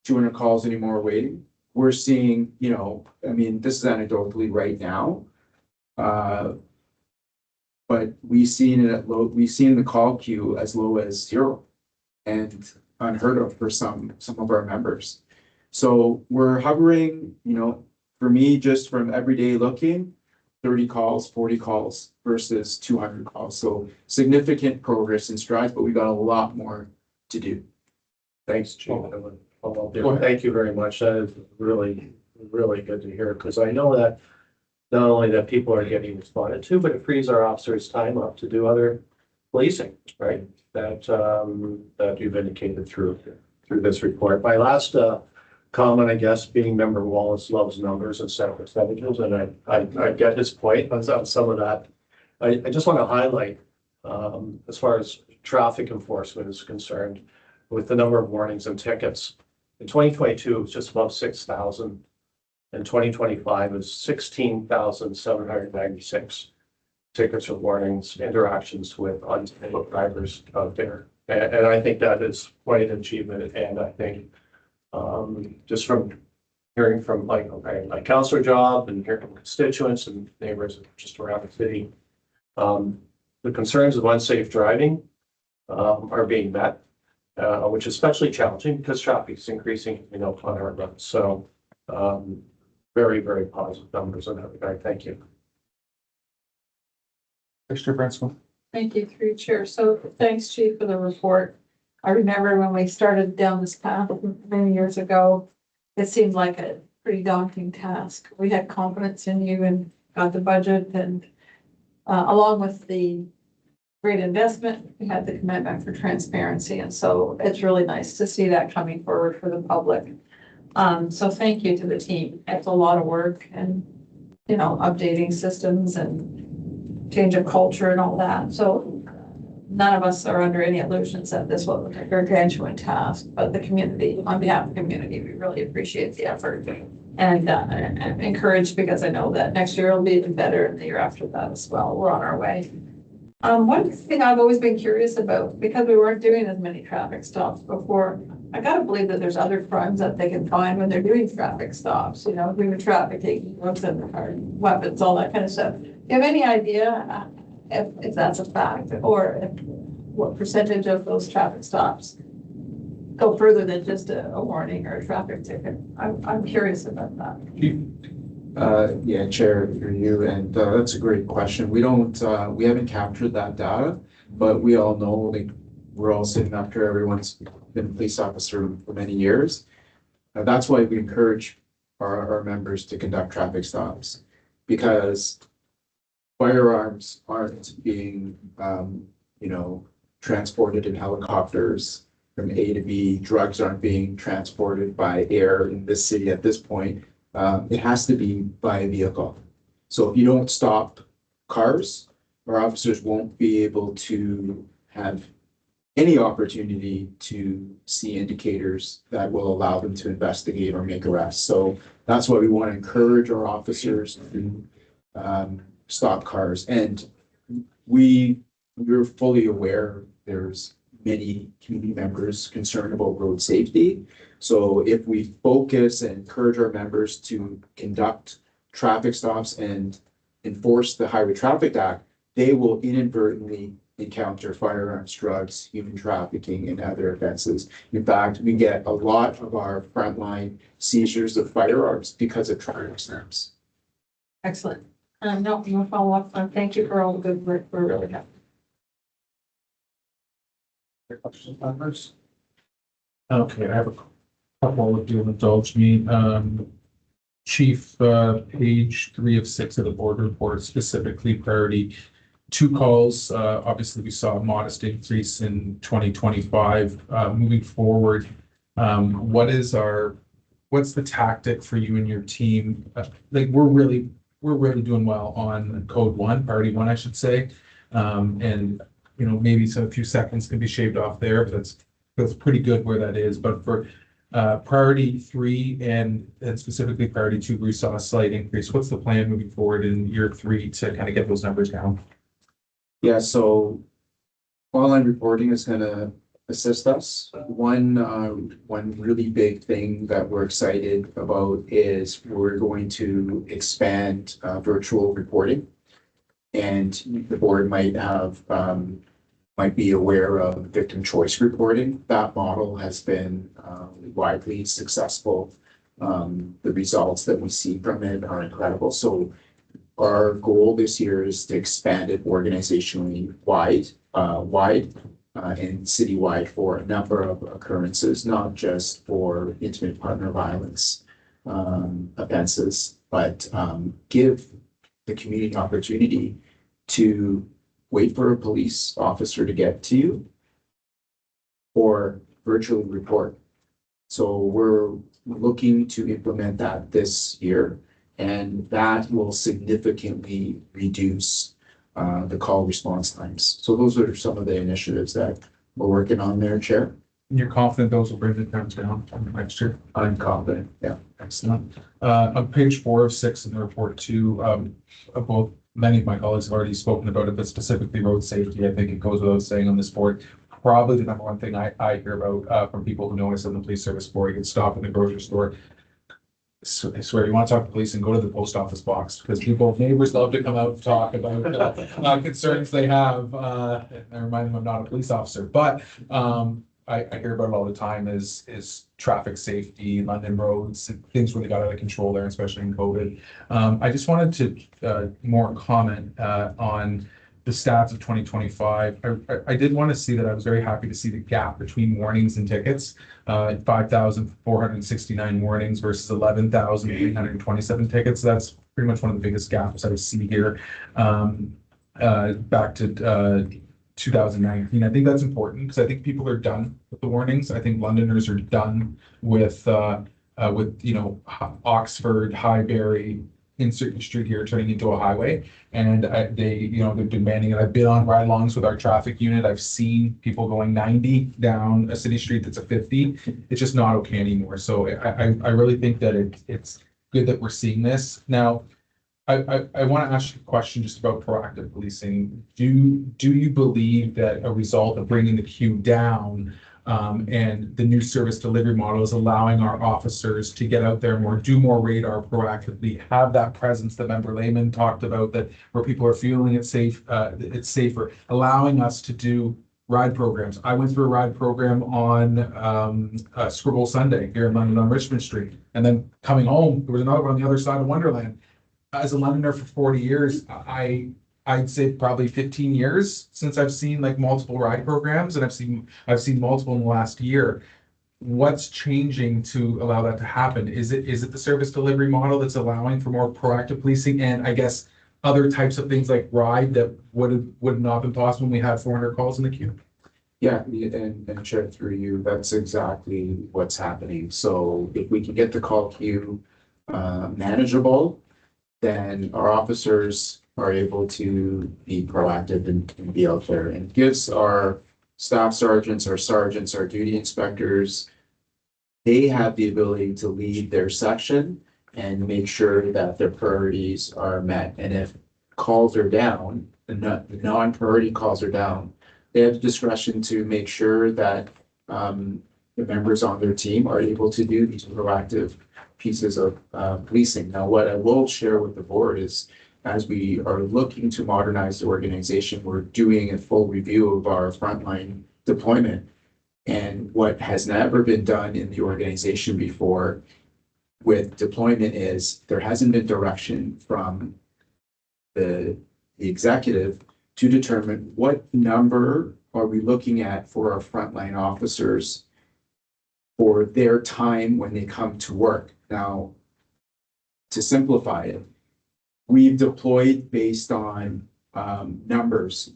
200 calls anymore waiting. We're seeing, you know, I mean, this is anecdotally right now. But we've seen it at low, we've seen the call queue as low as 0 and unheard of for some of our members. So we're hovering, you know, for me, just from everyday looking, 30 calls, 40 calls versus 200 calls. So significant progress and strides, but we got a lot more to do. Thanks, Chief. Thank you very much. That is really, really good to hear, because I know that not only that people are getting responded to, but it frees our officers time up to do other policing, right? That you've indicated through this report. My last comment, I guess, being member Wallace loves numbers instead of percentages, and I get his point on some of that. I just want to highlight, as far as traffic enforcement is concerned, with the number of warnings and tickets. In 2022, it was just above 6,000. In 2025, it was 16,796 tickets or warnings, interactions with unstable drivers out there. And I think that is quite an achievement. And I think just from hearing from my counselor job and hearing from constituents and neighbors just around the city, the concerns of unsafe driving are being met, which is especially challenging because traffic is increasing, you know, on our roads. So very, very positive numbers in that regard. Thank you. Mr. Branscombe. Thank you, through Chair. So thanks, Chief, for the report. I remember when we started down this path many years ago, it seemed like a pretty daunting task. We had confidence in you and got the budget, and along with the great investment, we had the commitment for transparency. And so it's really nice to see that coming forward for the public. So thank you to the team. It's a lot of work, and, you know, updating systems and change of culture and all that. So none of us are under any illusions that this was a gargantuan task, but the community, on behalf of the community, we really appreciate the effort. And I'm encouraged because I know that next year will be even better, and the year after that as well. We're on our way. One thing I've always been curious about, because we weren't doing as many traffic stops before, I gotta believe that there's other crimes that they can find when they're doing traffic stops, you know, human trafficking, drugs in the car, weapons, all that kind of stuff. Do you have any idea if that's a fact, or what percentage of those traffic stops go further than just a warning or a traffic ticket? I'm curious about that. Yeah, Chair, through you, and that's a great question. We haven't captured that data, but we all know, like, we're all sitting up here, everyone's been a police officer for many years. That's why we encourage our members to conduct traffic stops, because firearms aren't being, you know, transported in helicopters from A to B. Drugs aren't being transported by air in this city at this point. It has to be by vehicle. So if you don't stop cars, our officers won't be able to have any opportunity to see indicators that will allow them to investigate or make arrests. So that's why we want to encourage our officers to stop cars. And we're fully aware there's many community members concerned about road safety. So if we focus and encourage our members to conduct traffic stops and enforce the Highway Traffic Act, they will inadvertently encounter firearms, drugs, human trafficking, and other offenses. In fact, we get a lot of our frontline seizures of firearms because of traffic stops. Excellent. No, no follow up. Thank you for all the good work. We're really happy. Questions, members? Okay, I have a couple if you'll indulge me. Chief, page 3 of 6 of the board report, specifically priority 2 calls. Obviously, we saw a modest increase in 2025. Moving forward, what is our what's the tactic for you and your team? Like, we're really doing well on code one, priority one, I should say. And, you know, maybe a few seconds can be shaved off there, but that's pretty good where that is. But for priority three and specifically priority two, we saw a slight increase. What's the plan moving forward in year three to kind of get those numbers down? Yeah, so online reporting is gonna assist us. One really big thing that we're excited about is we're going to expand virtual reporting. And the board might be aware of victim choice reporting. That model has been widely successful. The results that we see from it are incredible. So our goal this year is to expand it organizationally wide and citywide for a number of occurrences, not just for intimate partner violence offenses, but give the community opportunity to wait for a police officer to get to you or virtually report. So we're looking to implement that this year, and that will significantly reduce the call response times. So those are some of the initiatives that we're working on there, Chair. And you're confident those will bring the times down next year? I'm confident, yeah. Excellent. On page 4 of 6 in the report too, both many of my colleagues have already spoken about it, but specifically road safety, I think it goes without saying on this board. Probably the number one thing I hear about from people who know us in the police service board, you get stopped in the grocery store. So I swear, you want to talk to police and go to the post office box, because neighbors love to come out and talk about concerns they have. I remind them I'm not a police officer, but I hear about it all the time is traffic safety, London roads, things really got out of control there, especially in COVID. I just wanted to more comment on the stats of 2025. I did want to see that. I was very happy to see the gap between warnings and tickets. 5,469 warnings versus 11,827 tickets. That's pretty much one of the biggest gaps I see here. Back to 2019. I think that's important because I think people are done with the warnings. I think Londoners are done with you know, Oxford, Highbury, insert your street here turning into a highway, and they're demanding it. I've been on ride-alongs with our traffic unit. I've seen people going 90 down a city street that's a 50. It's just not okay anymore. So I really think that it's good that we're seeing this now. I want to ask you a question just about proactive policing. Do you believe that a result of bringing the queue down and the new service delivery model is allowing our officers to get out there more, do more radar proactively, have that presence that Member Lehman talked about, that where people are feeling it's safer, allowing us to do ride programs. I went through a ride program on Scribble Sunday here in London on Richmond Street, and then coming home, there was another one on the other side of Wonderland. As a Londoner for 40 years, I'd say probably 15 years since I've seen like multiple ride programs, and I've seen multiple in the last year. What's changing to allow that to happen? Is it the service delivery model that's allowing for more proactive policing, and I guess other types of things like ride that would not have been possible when we had 400 calls in the queue? Yeah, and Chair, through you, that's exactly what's happening. So if we can get the call queue manageable, then our officers are able to be proactive and be out there, and gives our staff sergeants, our sergeants, our duty inspectors, they have the ability to lead their section and make sure that their priorities are met. And if calls are down, the non-priority calls are down, they have the discretion to make sure that the members on their team are able to do these proactive pieces of policing. Now, what I will share with the board is, as we are looking to modernize the organization, we're doing a full review of our frontline deployment. And what has never been done in the organization before with deployment is there hasn't been direction from the executive to determine what number are we looking at for our frontline officers for their time when they come to work. Now, to simplify it, we've deployed based on numbers,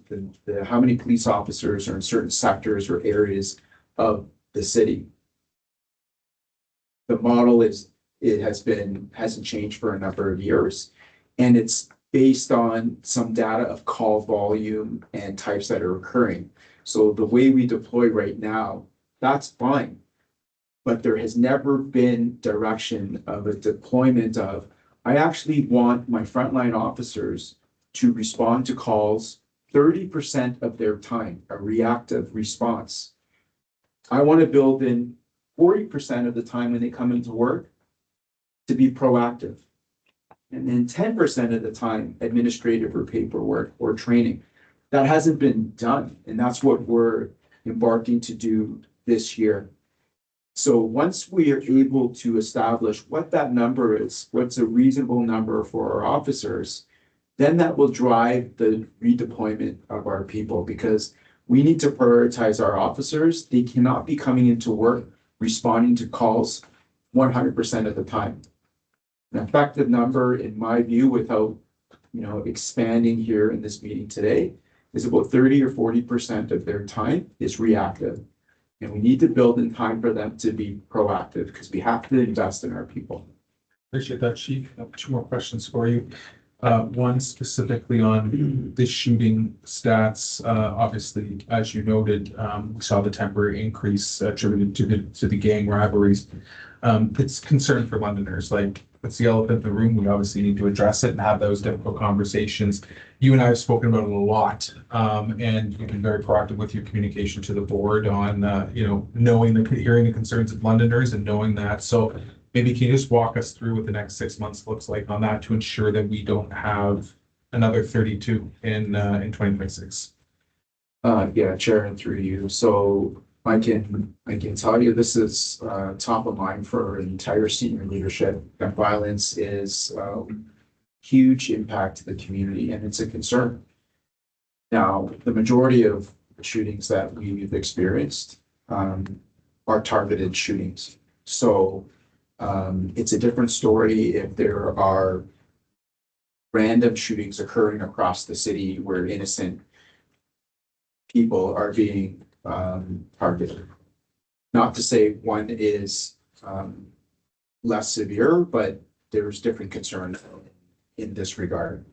how many police officers are in certain sectors or areas of the city. the model hasn't changed for a number of years. And it's based on some data of call volume and types that are occurring. So the way we deploy right now, that's fine. But there has never been direction of a deployment of, I actually want my frontline officers to respond to calls 30% of their time, a reactive response. I want to build in 40% of the time when they come into work to be proactive. And then 10% of the time, administrative or paperwork or training. That hasn't been done. And that's what we're embarking to do this year. So once we are able to establish what that number is, what's a reasonable number for our officers, then that will drive the redeployment of our people, because we need to prioritize our officers. They cannot be coming into work responding to calls 100% of the time. An effective number, in my view, without expanding here in this meeting today, is about 30 or 40% of their time is reactive. And we need to build in time for them to be proactive, because we have to invest in our people. Appreciate that, Chief. I have 2 more questions for you. One specifically on the shooting stats. Obviously, as you noted, we saw the temporary increase attributed to the gang rivalries. It's concern for Londoners. Like, it's the elephant in the room. We obviously need to address it and have those difficult conversations. You and I have spoken about it a lot, and you've been very proactive with your communication to the board on, hearing the concerns of Londoners and knowing that. So maybe can you just walk us through what the next 6 months looks like on that to ensure that we don't have another 32 in 2026? Yeah, Chair, and through you. So I can tell you this is top of mind for entire senior leadership. Gun violence is huge impact to the community, and it's a concern. Now, the majority of shootings that we've experienced are targeted shootings. So it's a different story if there are random shootings occurring across the city where innocent people are being targeted. Not to say one is less severe, but there's different concerns in this regard.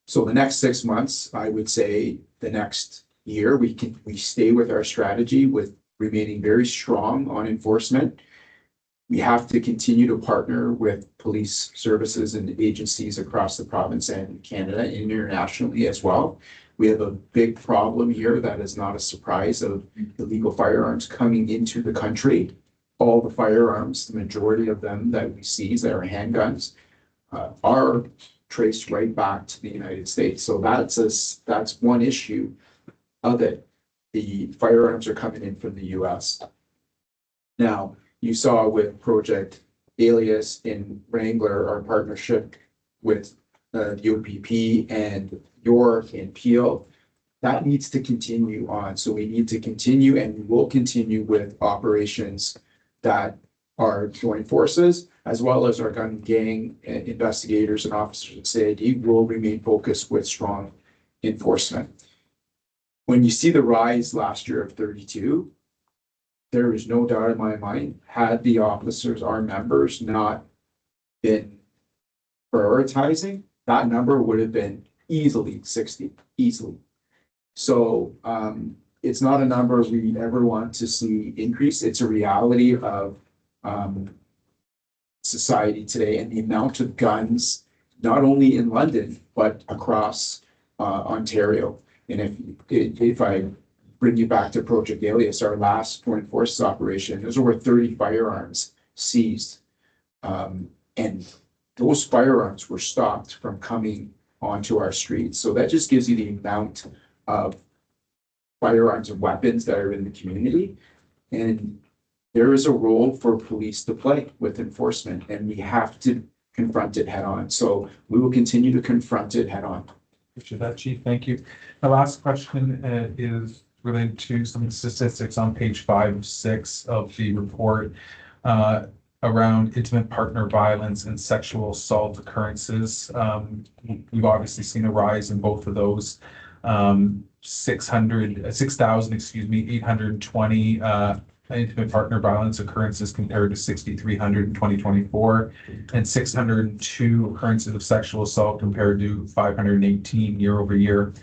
So the next 6 months, I would say the next year, we stay with our strategy with remaining very strong on enforcement. We have to continue to partner with police services and agencies across the province and Canada and internationally as well. We have a big problem here that is not a surprise of illegal firearms coming into the country. All the firearms, the majority of them that we seize that are handguns, are traced right back to the United States. So that's one issue of it. The firearms are coming in from the US. Now, you saw with Project Alias in Wrangler, our partnership with the OPP and York and Peel, that needs to continue on. So we need to continue, and we will continue with operations that are joint forces, as well as our gun gang investigators and officers at CID will remain focused with strong enforcement. When you see the rise last year of 32, there is no doubt in my mind, had the officers, our members, not been prioritizing, that number would have been easily 60, easily. So it's not a number we ever want to see increase. It's a reality of society today, and the amount of guns, not only in London, but across Ontario. And if I bring you back to Project Alias, our last joint forces operation, there's over 30 firearms seized. And those firearms were stopped from coming onto our streets. So that just gives you the amount of firearms and weapons that are in the community. And there is a role for police to play with enforcement, and we have to confront it head on. So we will continue to confront it head on. Appreciate that, Chief. Thank you. My last question is related to some statistics on page 5 of 6 of the report around intimate partner violence and sexual assault occurrences. We've obviously seen a rise in both of those. 6,820 intimate partner violence occurrences compared to 6,300 in 2024, and 602 occurrences of sexual assault compared to 518 year over year.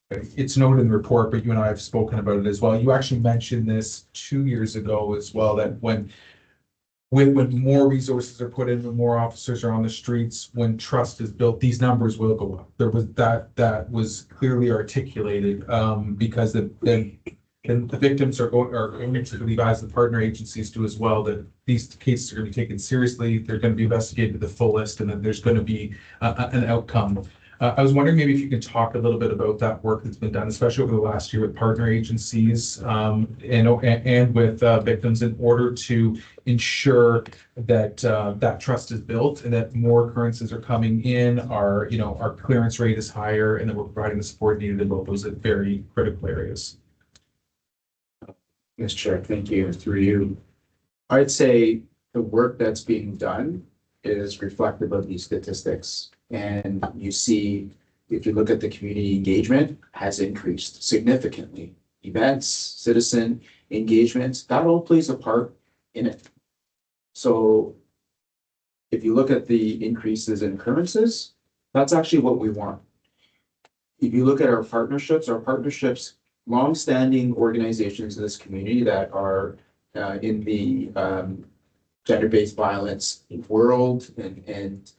It's noted in the report, but you and I have spoken about it as well. You actually mentioned this 2 years ago as well, that when more resources are put in, when more officers are on the streets, when trust is built, these numbers will go up. There was that was clearly articulated, because the victims are going to believe, as the partner agencies do as well, that these cases are going to be taken seriously, they're going to be investigated to the fullest, and that there's going to be an outcome. I was wondering maybe if you could talk a little bit about that work that's been done, especially over the last year with partner agencies, and with victims, in order to ensure that that trust is built and that more occurrences are coming in, our clearance rate is higher, and that we're providing the support needed in both those very critical areas. Yes, Chair, thank you. Through you. I'd say the work that's being done is reflective of these statistics. And you see, if you look at the community engagement, has increased significantly. Events, citizen engagements, that all plays a part in it. So if you look at the increases in occurrences, that's actually what we want. If you look at our partnerships, long-standing organizations in this community that are in the gender-based violence world, and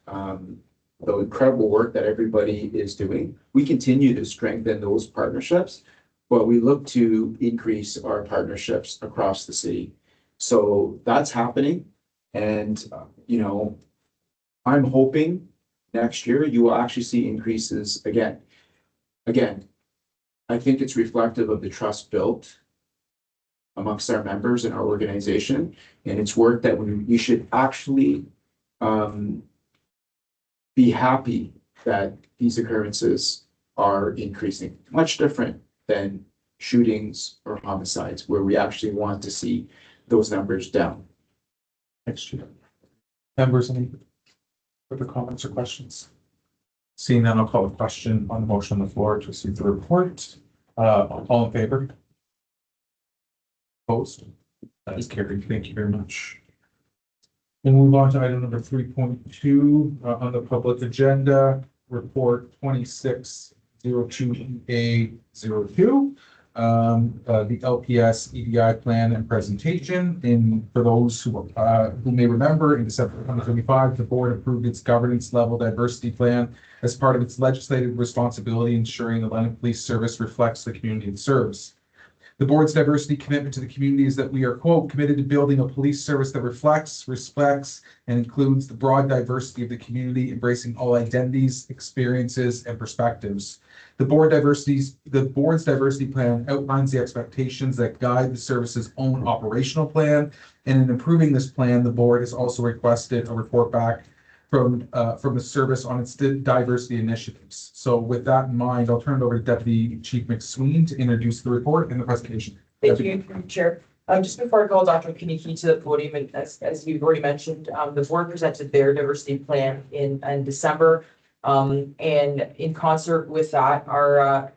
the incredible work that everybody is doing, we continue to strengthen those partnerships, but we look to increase our partnerships across the city. So that's happening. And, I'm hoping next year you will actually see increases again. Again, I think it's reflective of the trust built amongst our members and our organization, and it's work that we should actually be happy that these occurrences are increasing. Much different than shootings or homicides, where we actually want to see those numbers down. Next year. Members, any further comments or questions? Seeing none, I'll call a question on the motion on the floor to receive the report. All in favor? Opposed? That is carried. Thank you very much. We'll move on to item number 3.2 on the public agenda, report 2602A02, the LPS EDI plan and presentation. For those who may remember, in December 2025, the board approved its governance level diversity plan as part of its legislative responsibility, ensuring the London Police Service reflects the community it serves. The board's diversity commitment to the community is that we are, quote, committed to building a police service that reflects, respects, and includes the broad diversity of the community, embracing all identities, experiences, and perspectives. The board's diversity plan outlines the expectations that guide the service's own operational plan. And in improving this plan, the board has also requested a report back from the service on its diversity initiatives. So with that in mind, I'll turn it over to Deputy Chief McSween to introduce the report and the presentation. Thank you, Chair. Just before I call Dr. Kiniki to the podium, and as you've already mentioned, the board presented their diversity plan in December. And in concert with that, our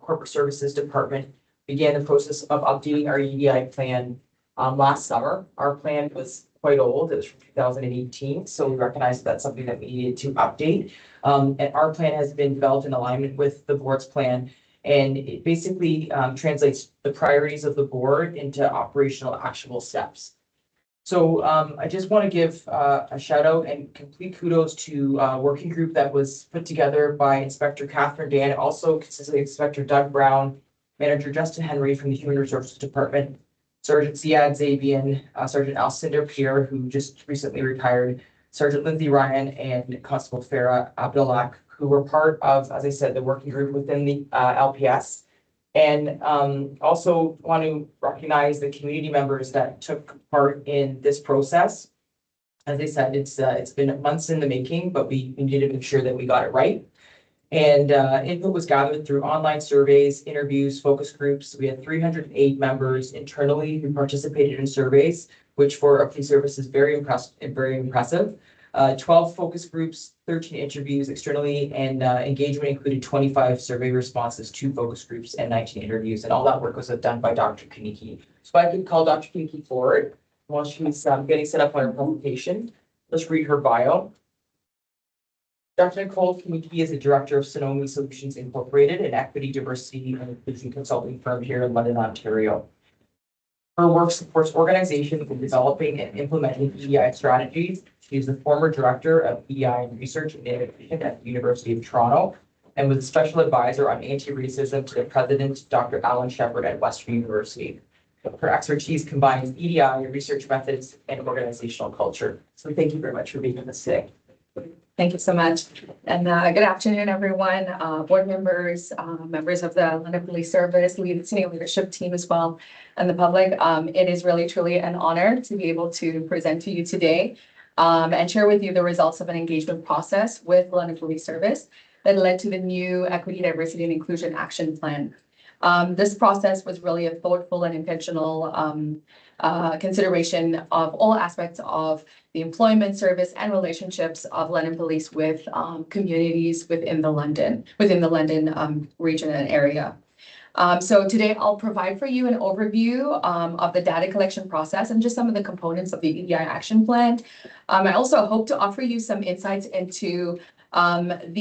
corporate services department began the process of updating our EDI plan last summer. Our plan was quite old. It was from 2018. So we recognized that's something that we needed to update. And our plan has been developed in alignment with the board's plan. And it basically translates the priorities of the board into operational actionable steps. So I just want to give a shout out and complete kudos to a working group that was put together by Inspector Catherine Dan, also consisting of Inspector Doug Brown, Manager Justin Henry from the Human Resources Department, Sergeant Ziad Zabian, Sergeant Alcinder Pierre, who just recently retired, Sergeant Lindsay Ryan, and Constable Farah Abdullah, who were part of, as I said, the working group within the LPS. And also want to recognize the community members that took part in this process. As I said, it's been months in the making, but we needed to make sure that we got it right. And input was gathered through online surveys, interviews, focus groups. We had 308 members internally who participated in surveys, which for a police service is very impressive. 12 focus groups, 13 interviews externally, and engagement included 25 survey responses, 2 focus groups, and 19 interviews. And all that work was done by Dr. Kiniki So I could call Dr. Kinky forward while she's getting set up on her presentation. Let's read her bio. Dr. Nicole Kinky is the Director of Sonomi Solutions Incorporated, an equity, diversity, and inclusion consulting firm here in London, Ontario. Her work supports organizations in developing and implementing EDI strategies. She is the former Director of EDI and Research and Innovation at the University of Toronto and was a special advisor on anti-racism to the President, Dr. Alan Shepard at Western University. Her expertise combines EDI, research methods, and organizational culture. So thank you very much for being with us today. Thank you so much. And good afternoon, everyone, board members, members of the London Police Service, senior leadership team as well, and the public. It is really, truly an honor to be able to present to you today and share with you the results of an engagement process with London Police Service that led to the new Equity, Diversity, and Inclusion Action Plan. This process was really a thoughtful and intentional consideration of all aspects of the employment, service, and relationships of London Police with communities within the London region and area. So today I'll provide for you an overview of the data collection process and just some of the components of the EDI action plan. I also hope to offer you some insights into some of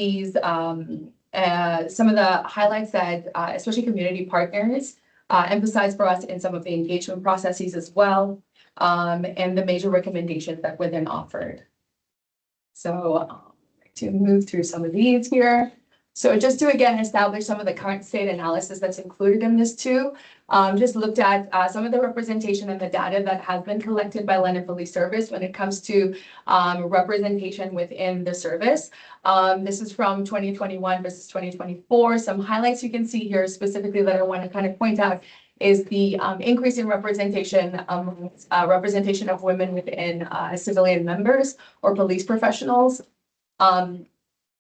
the highlights that especially community partners emphasize for us in some of the engagement processes as well, and the major recommendations that were then offered. So to move through some of these here. So just to again establish some of the current state analysis that's included in this too, just looked at some of the representation and the data that has been collected by London Police Service when it comes to representation within the service. This is from 2021 versus 2024. Some highlights you can see here specifically that I want to kind of point out is the increase in representation of women within civilian members or police professionals.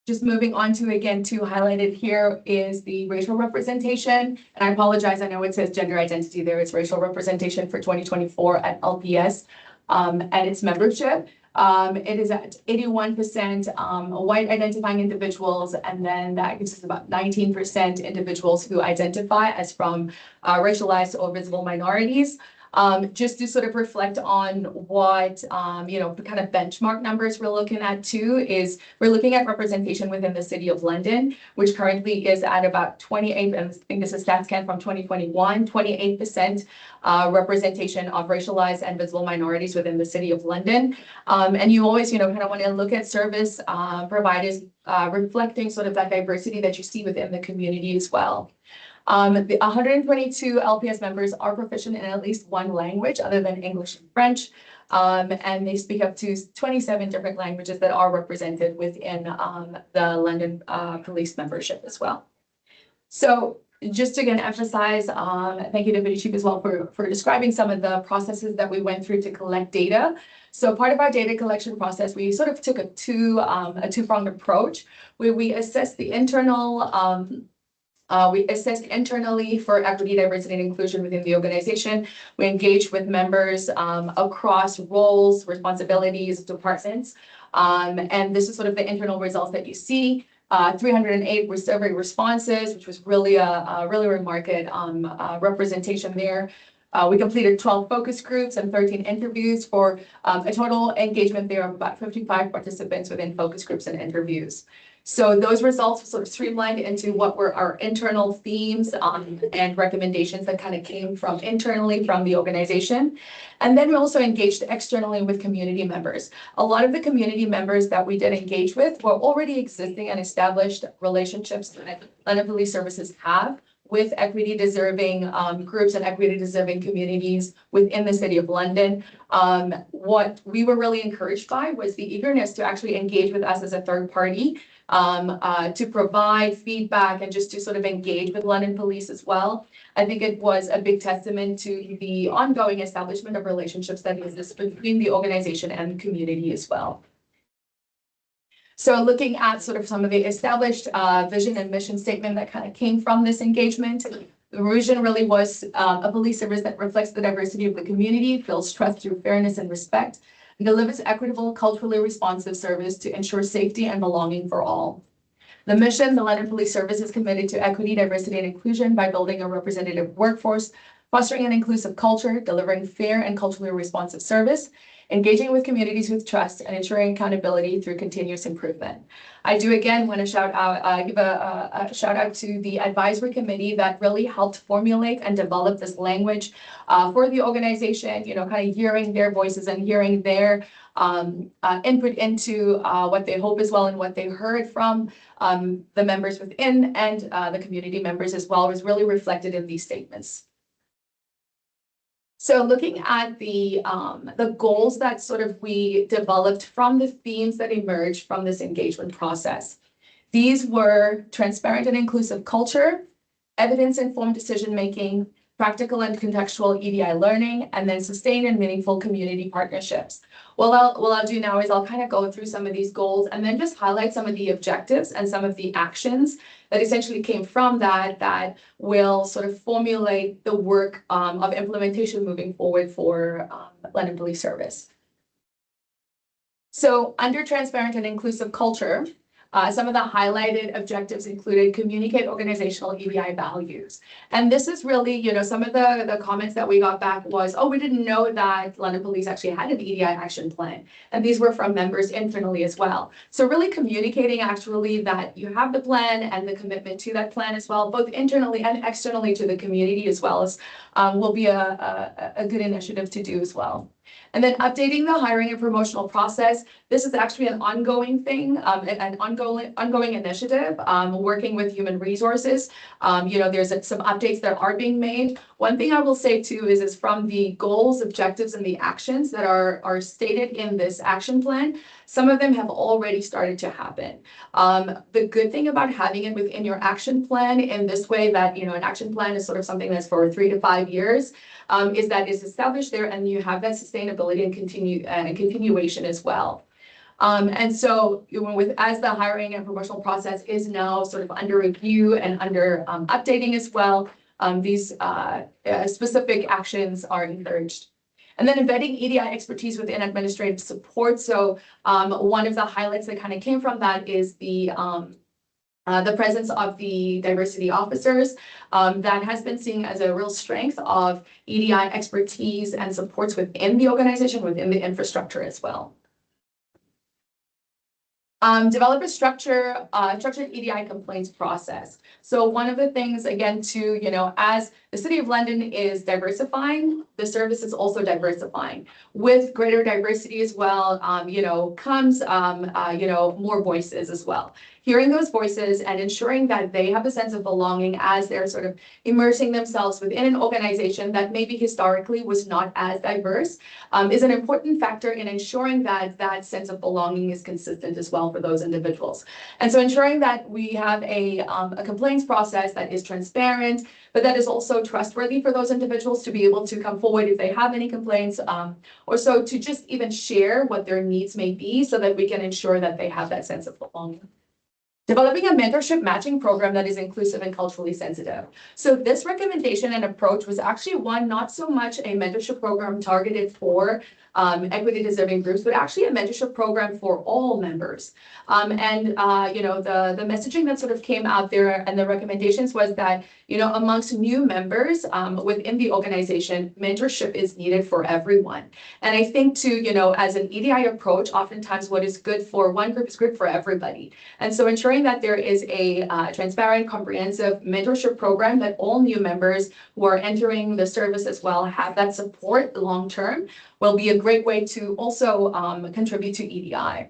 Just moving on to, again, to highlighted here is the racial representation. And I apologize, I know it says gender identity there. It's racial representation for 2024 at LPS and its membership. It is at 81% white identifying individuals, and then that gives us about 19% individuals who identify as from racialized or visible minorities. Just to sort of reflect on what, the kind of benchmark numbers we're looking at too is we're looking at representation within the City of London, which currently is at about 28, and I think this is stat scan from 2021, 28% representation of racialized and visible minorities within the City of London. And you always, kind of want to look at service providers reflecting sort of that diversity that you see within the community as well. The 122 LPS members are proficient in at least one language other than English and French, and they speak up to 27 different languages that are represented within the London Police membership as well. So just to again emphasize, thank you Deputy Chief as well for describing some of the processes that we went through to collect data. So part of our data collection process, we sort of took a two-pronged approach where we assessed the internal we assessed internally for equity, diversity, and inclusion within the organization. We engaged with members across roles, responsibilities, departments. And this is sort of the internal results that you see. 308 were survey responses, which was really a really remarkable representation there. We completed 12 focus groups and 13 interviews for a total engagement there of about 55 participants within focus groups and interviews. So those results sort of streamlined into what were our internal themes and recommendations that kind of came from internally from the organization. And then we also engaged externally with community members. A lot of the community members that we did engage with were already existing and established relationships that London Police Services have with equity deserving groups and equity deserving communities within the City of London. What we were really encouraged by was the eagerness to actually engage with us as a third party to provide feedback and just to sort of engage with London Police as well. I think it was a big testament to the ongoing establishment of relationships that exist between the organization and the community as well. So looking at sort of some of the established vision and mission statement that kind of came from this engagement, the vision really was a police service that reflects the diversity of the community, builds trust through fairness and respect, and delivers equitable, culturally responsive service to ensure safety and belonging for all. The mission, the London Police Service is committed to equity, diversity, and inclusion by building a representative workforce, fostering an inclusive culture, delivering fair and culturally responsive service, engaging with communities with trust, and ensuring accountability through continuous improvement. I do again want to give a shout out to the advisory committee that really helped formulate and develop this language for the organization, kind of hearing their voices and hearing their input into what they hope as well and what they heard from the members within and the community members as well was really reflected in these statements. So looking at the goals that sort of we developed from the themes that emerged from this engagement process. These were transparent and inclusive culture, evidence-informed decision-making, practical and contextual EDI learning, and then sustained and meaningful community partnerships. What I'll do now is I'll kind of go through some of these goals and then just highlight some of the objectives and some of the actions that essentially came from that will sort of formulate the work of implementation moving forward for London Police Service. So under transparent and inclusive culture, some of the highlighted objectives included communicate organizational EDI values. And this is really, some of the comments that we got back was, oh, we didn't know that London Police actually had an EDI action plan. And these were from members internally as well. So really communicating actually that you have the plan and the commitment to that plan as well, both internally and externally to the community as well as will be a good initiative to do as well. And then updating the hiring and promotional process. This is actually an ongoing thing, an ongoing initiative, working with human resources. There's some updates that are being made. One thing I will say too is from the goals, objectives, and the actions that are stated in this action plan, some of them have already started to happen. The good thing about having it within your action plan in this way that, an action plan is sort of something that's for 3 to 5 years, is that it's established there and you have that sustainability and continuation as well. And so as the hiring and promotional process is now sort of under review and under updating as well, these specific actions are encouraged. And then embedding EDI expertise within administrative support. So one of the highlights that kind of came from that is the presence of the diversity officers that has been seen as a real strength of EDI expertise and supports within the organization, within the infrastructure as well. Develop a structured EDI complaints process. So one of the things, again, as the City of London is diversifying, the service is also diversifying. With greater diversity as well, comes, more voices as well. Hearing those voices and ensuring that they have a sense of belonging as they're sort of immersing themselves within an organization that maybe historically was not as diverse is an important factor in ensuring that that sense of belonging is consistent as well for those individuals. And so ensuring that we have a complaints process that is transparent, but that is also trustworthy for those individuals to be able to come forward if they have any complaints, or so to just even share what their needs may be so that we can ensure that they have that sense of belonging. Developing a mentorship matching program that is inclusive and culturally sensitive. So this recommendation and approach was actually one, not so much a mentorship program targeted for equity deserving groups, but actually a mentorship program for all members. The messaging that sort of came out there and the recommendations was that, amongst new members within the organization, mentorship is needed for everyone. And I think too, as an EDI approach, oftentimes what is good for one group is good for everybody. And so ensuring that there is a transparent, comprehensive mentorship program that all new members who are entering the service as well have that support long-term will be a great way to also contribute to EDI.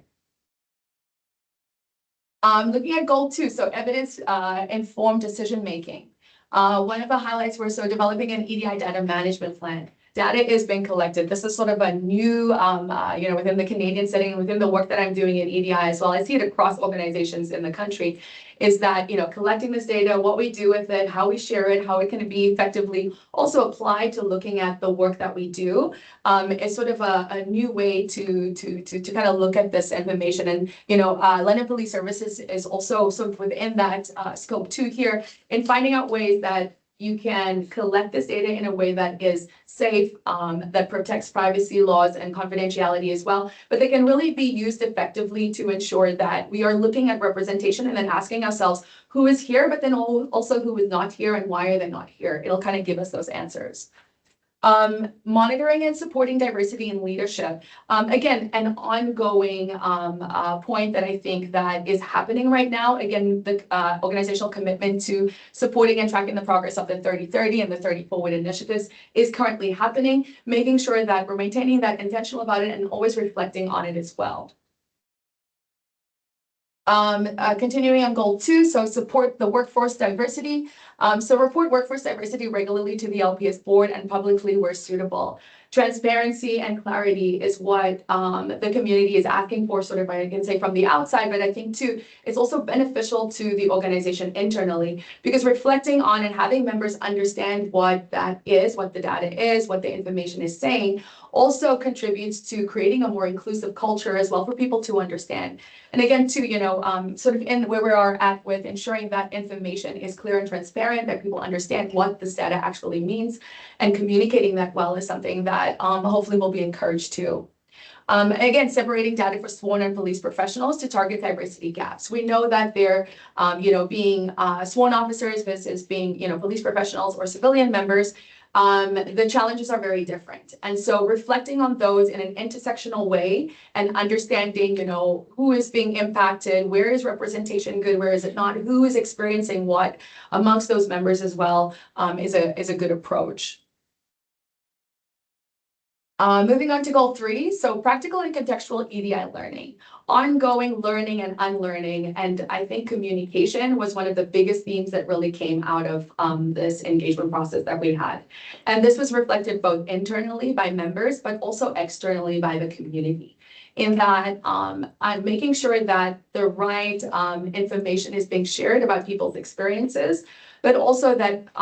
Looking at goal 2, so evidence informed decision making. One of the highlights were developing an EDI data management plan. Data is being collected. This is sort of a new, within the Canadian setting, within the work that I'm doing in EDI as well. I see it across organizations in the country, is that, collecting this data, what we do with it, how we share it, how it can be effectively also applied to looking at the work that we do, is sort of a new way to kind of look at this information. And, London Police Services is also sort of within that scope too here in finding out ways that you can collect this data in a way that is safe, that protects privacy laws and confidentiality as well, but they can really be used effectively to ensure that we are looking at representation and then asking ourselves who is here, but then also who is not here and why are they not here. It'll kind of give us those answers. Monitoring and supporting diversity in leadership. Again, an ongoing point that I think that is happening right now. Again, the organizational commitment to supporting and tracking the progress of the 30/30 and the 30 Forward initiatives is currently happening, making sure that we're maintaining that intentional about it and always reflecting on it as well. Continuing on goal 2, so support the workforce diversity. So report workforce diversity regularly to the LPS board and publicly where suitable. Transparency and clarity is what the community is asking for, sort of, I can say from the outside, but I think too, it's also beneficial to the organization internally, because reflecting on and having members understand what that is, what the data is, what the information is saying, also contributes to creating a more inclusive culture as well for people to understand. And again, too, sort of in where we are at with ensuring that information is clear and transparent, that people understand what this data actually means, and communicating that well is something that hopefully will be encouraged too. Again, separating data for sworn and police professionals to target diversity gaps. We know that they're, being sworn officers versus being, police professionals or civilian members, the challenges are very different. And so reflecting on those in an intersectional way and understanding, who is being impacted, where is representation good, where is it not, who is experiencing what amongst those members as well, is a good approach. Moving on to goal 3, so practical and contextual EDI learning, ongoing learning and unlearning, and I think communication was one of the biggest themes that really came out of this engagement process that we had. And this was reflected both internally by members, but also externally by the community. In that, I'm making sure that the right information is being shared about people's experiences, but also that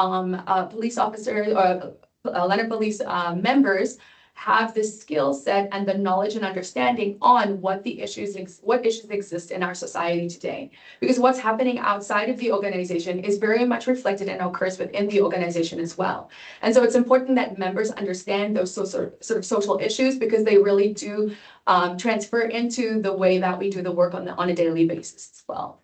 police officers or Leonard Police members have the skill set and the knowledge and understanding on what issues exist in our society today. Because what's happening outside of the organization is very much reflected and occurs within the organization as well. And so it's important that members understand those sort of social issues, because they really do transfer into the way that we do the work on a daily basis as well.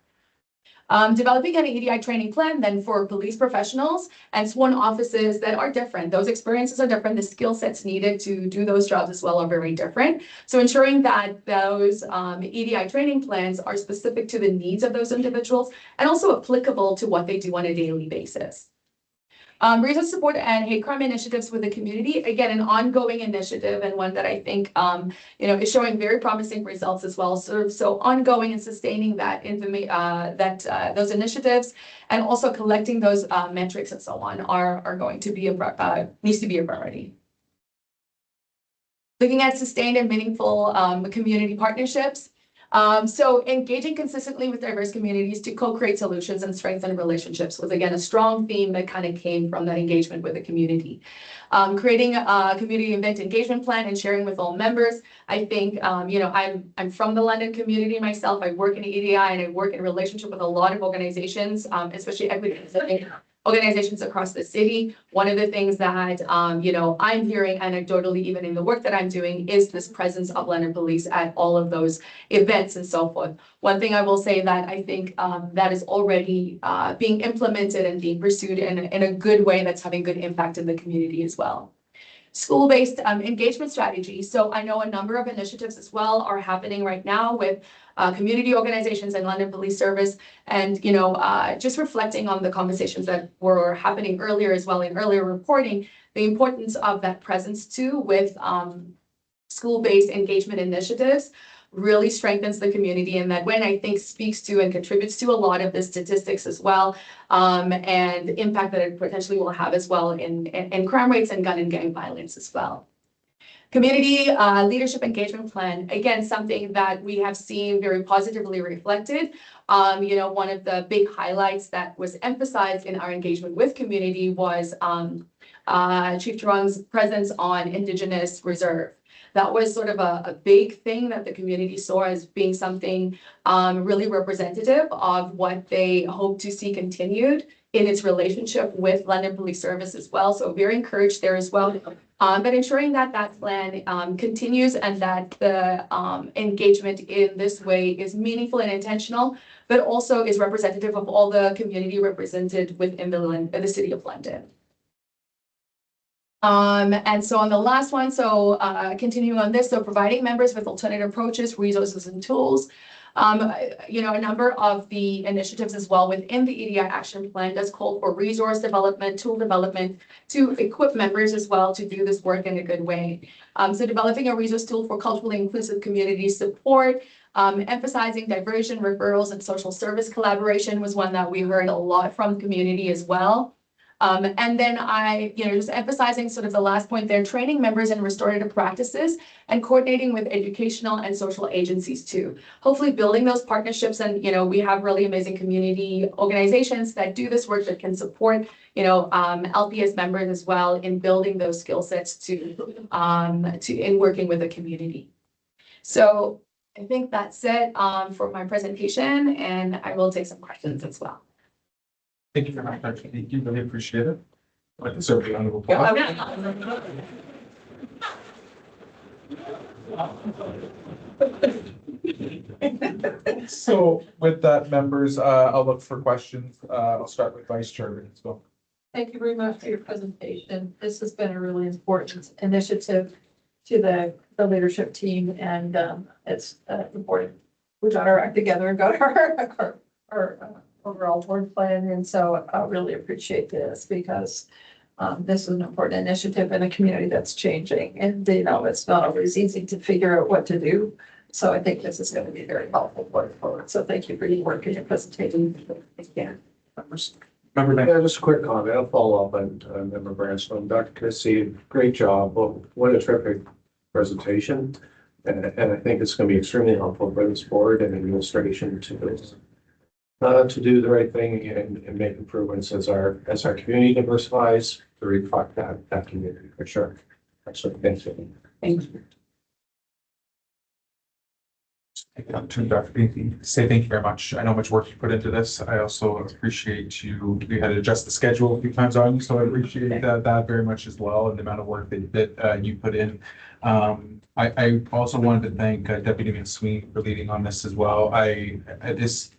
Developing an EDI training plan then for police professionals and sworn officers that are different. Those experiences are different. The skill sets needed to do those jobs as well are very different. So ensuring that those EDI training plans are specific to the needs of those individuals and also applicable to what they do on a daily basis. Resource support and hate crime initiatives with the community. Again, an ongoing initiative and one that I think, is showing very promising results as well. So ongoing and sustaining that those initiatives, and also collecting those metrics and so on are going to be needs to be a priority. Looking at sustained and meaningful community partnerships. So engaging consistently with diverse communities to co-create solutions and strengthen relationships was, again, a strong theme that kind of came from that engagement with the community. Creating a community event engagement plan and sharing with all members. I think, I'm from the London community myself. I work in EDI and I work in relationship with a lot of organizations, especially equity organizations across the city. One of the things that, I'm hearing anecdotally, even in the work that I'm doing, is this presence of Leonard Police at all of those events and so forth. One thing I will say that I think that is already being implemented and being pursued in a good way that's having good impact in the community as well. School-based engagement strategies. So I know a number of initiatives as well are happening right now with community organizations and London Police Service, and just reflecting on the conversations that were happening earlier as well in earlier reporting, the importance of that presence too with school-based engagement initiatives really strengthens the community in that way, and I think speaks to and contributes to a lot of the statistics as well, and the impact that it potentially will have as well in crime rates and gun and gang violence as well. Community leadership engagement plan, again, something that we have seen very positively reflected. One of the big highlights that was emphasized in our engagement with community was Chief Durang's presence on Indigenous Reserve. That was sort of a big thing that the community saw as being something really representative of what they hope to see continued in its relationship with London Police Service as well. So very encouraged there as well. But ensuring that that plan continues and that the engagement in this way is meaningful and intentional, but also is representative of all the community represented within the city of London. And so on the last one, so continuing on this, so providing members with alternative approaches, resources, and tools. A number of the initiatives as well within the EDI action plan does call for resource development, tool development to equip members as well to do this work in a good way. So developing a resource tool for culturally inclusive community support, emphasizing diversion, referrals, and social service collaboration was one that we heard a lot from the community as well. And then just emphasizing sort of the last point there, training members in restorative practices and coordinating with educational and social agencies too. Hopefully building those partnerships, and, we have really amazing community organizations that do this work that can support, LPS members as well in building those skill sets in working with the community. So I think that's it, for my presentation, and I will take some questions as well. Thank you very much, Dr. Kinnicky. Really appreciate it. I'd like to serve the honorable. So with that, members, I'll look for questions. I'll start with Vice Chair. So. Thank you very much for your presentation. This has been a really important initiative to the leadership team, and it's important. We got our act together and got our overall board plan, and so I really appreciate this because this is an important initiative in a community that's changing, and it's not always easy to figure out what to do. So I think this is going to be very helpful going forward. So thank you for your work and your presentation. Thank you. Yeah, just a quick comment. I'll follow up on Member Branscombe. Dr. Kinnicky, great job. Well, what a terrific presentation. And I think it's going to be extremely helpful for this board and administration to do the right thing and make improvements as our community diversifies to reflect that community for sure. So thank you. Thank you. To Dr. Kinnicky, say thank you very much. I know how much work you put into this. I also appreciate we had to adjust the schedule a few times on you, so I appreciate that very much as well, and the amount of work that you put in. I also wanted to thank Deputy McSween for leading on this as well. This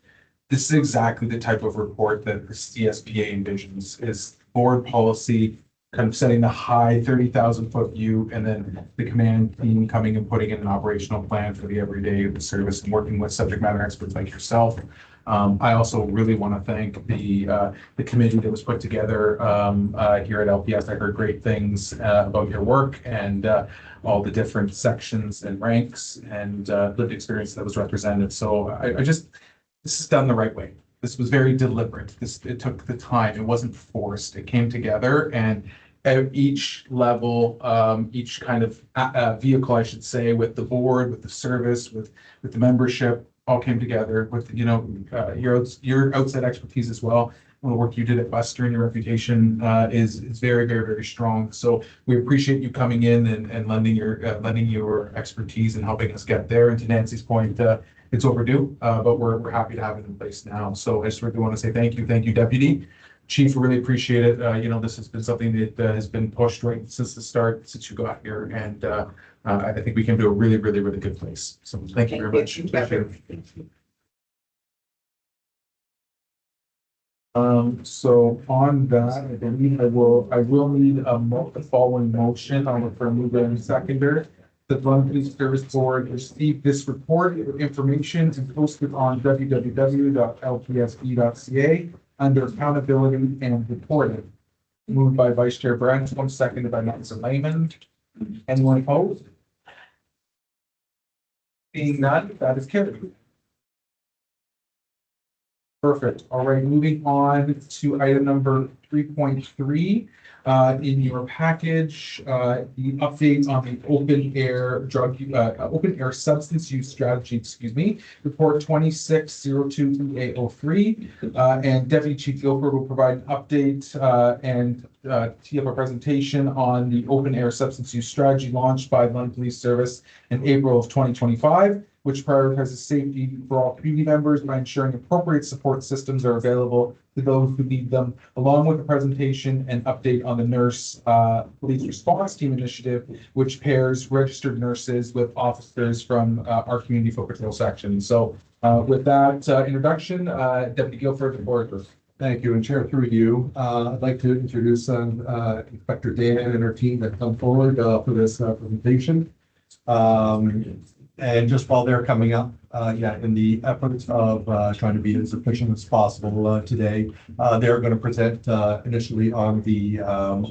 is exactly the type of report that the CSPA envisions, is board policy, kind of setting the high 30,000-foot view, and then the command team coming and putting in an operational plan for the everyday of the service and working with subject matter experts like yourself. I also really want to thank the committee that was put together here at LPS. I heard great things about your work and all the different sections and ranks and lived experience that was represented. So this is done the right way. This was very deliberate. It took the time. It wasn't forced. It came together, and at each level, each kind of vehicle, I should say, with the board, with the service, with the membership, all came together with your outside expertise as well. The work you did at Buster and your reputation is very, very, very strong. So we appreciate you coming in and lending your expertise and helping us get there. And to Nancy's point, it's overdue, but we're happy to have it in place now. So I just really want to say thank you, Deputy Chief. We really appreciate it. This has been something that has been pushed right since the start, since you got here, and I think we can do a really, really, really good place. So thank you very much. So on that, I believe I will need the following motion. I'll look for a mover and seconder. The London Police Service Board received this report with information and posted on www.lpsb.ca under accountability and reporting. Moved by Vice Chair Branscombe, seconded by Nancy Lehman. Anyone opposed? Being none, that is carried. Perfect. All right, moving on to item number 3.3. In your package, the update on the open air substance use strategy, report 2602-EA03. And Deputy Chief Gilbert will provide an update and tee up a presentation on the open air substance use strategy launched by London Police Service in April of 2025, which prioritizes safety for all community members by ensuring appropriate support systems are available to those who need them, along with a presentation and update on the nurse police response team initiative, which pairs registered nurses with officers from our community foot patrol section. So with that introduction, Deputy Guilford, the board. Thank you, and Chair, through you, I'd like to introduce Inspector Dan and her team that come forward for this presentation. And just while they're coming up, in the efforts of trying to be as efficient as possible today, they're going to present initially on the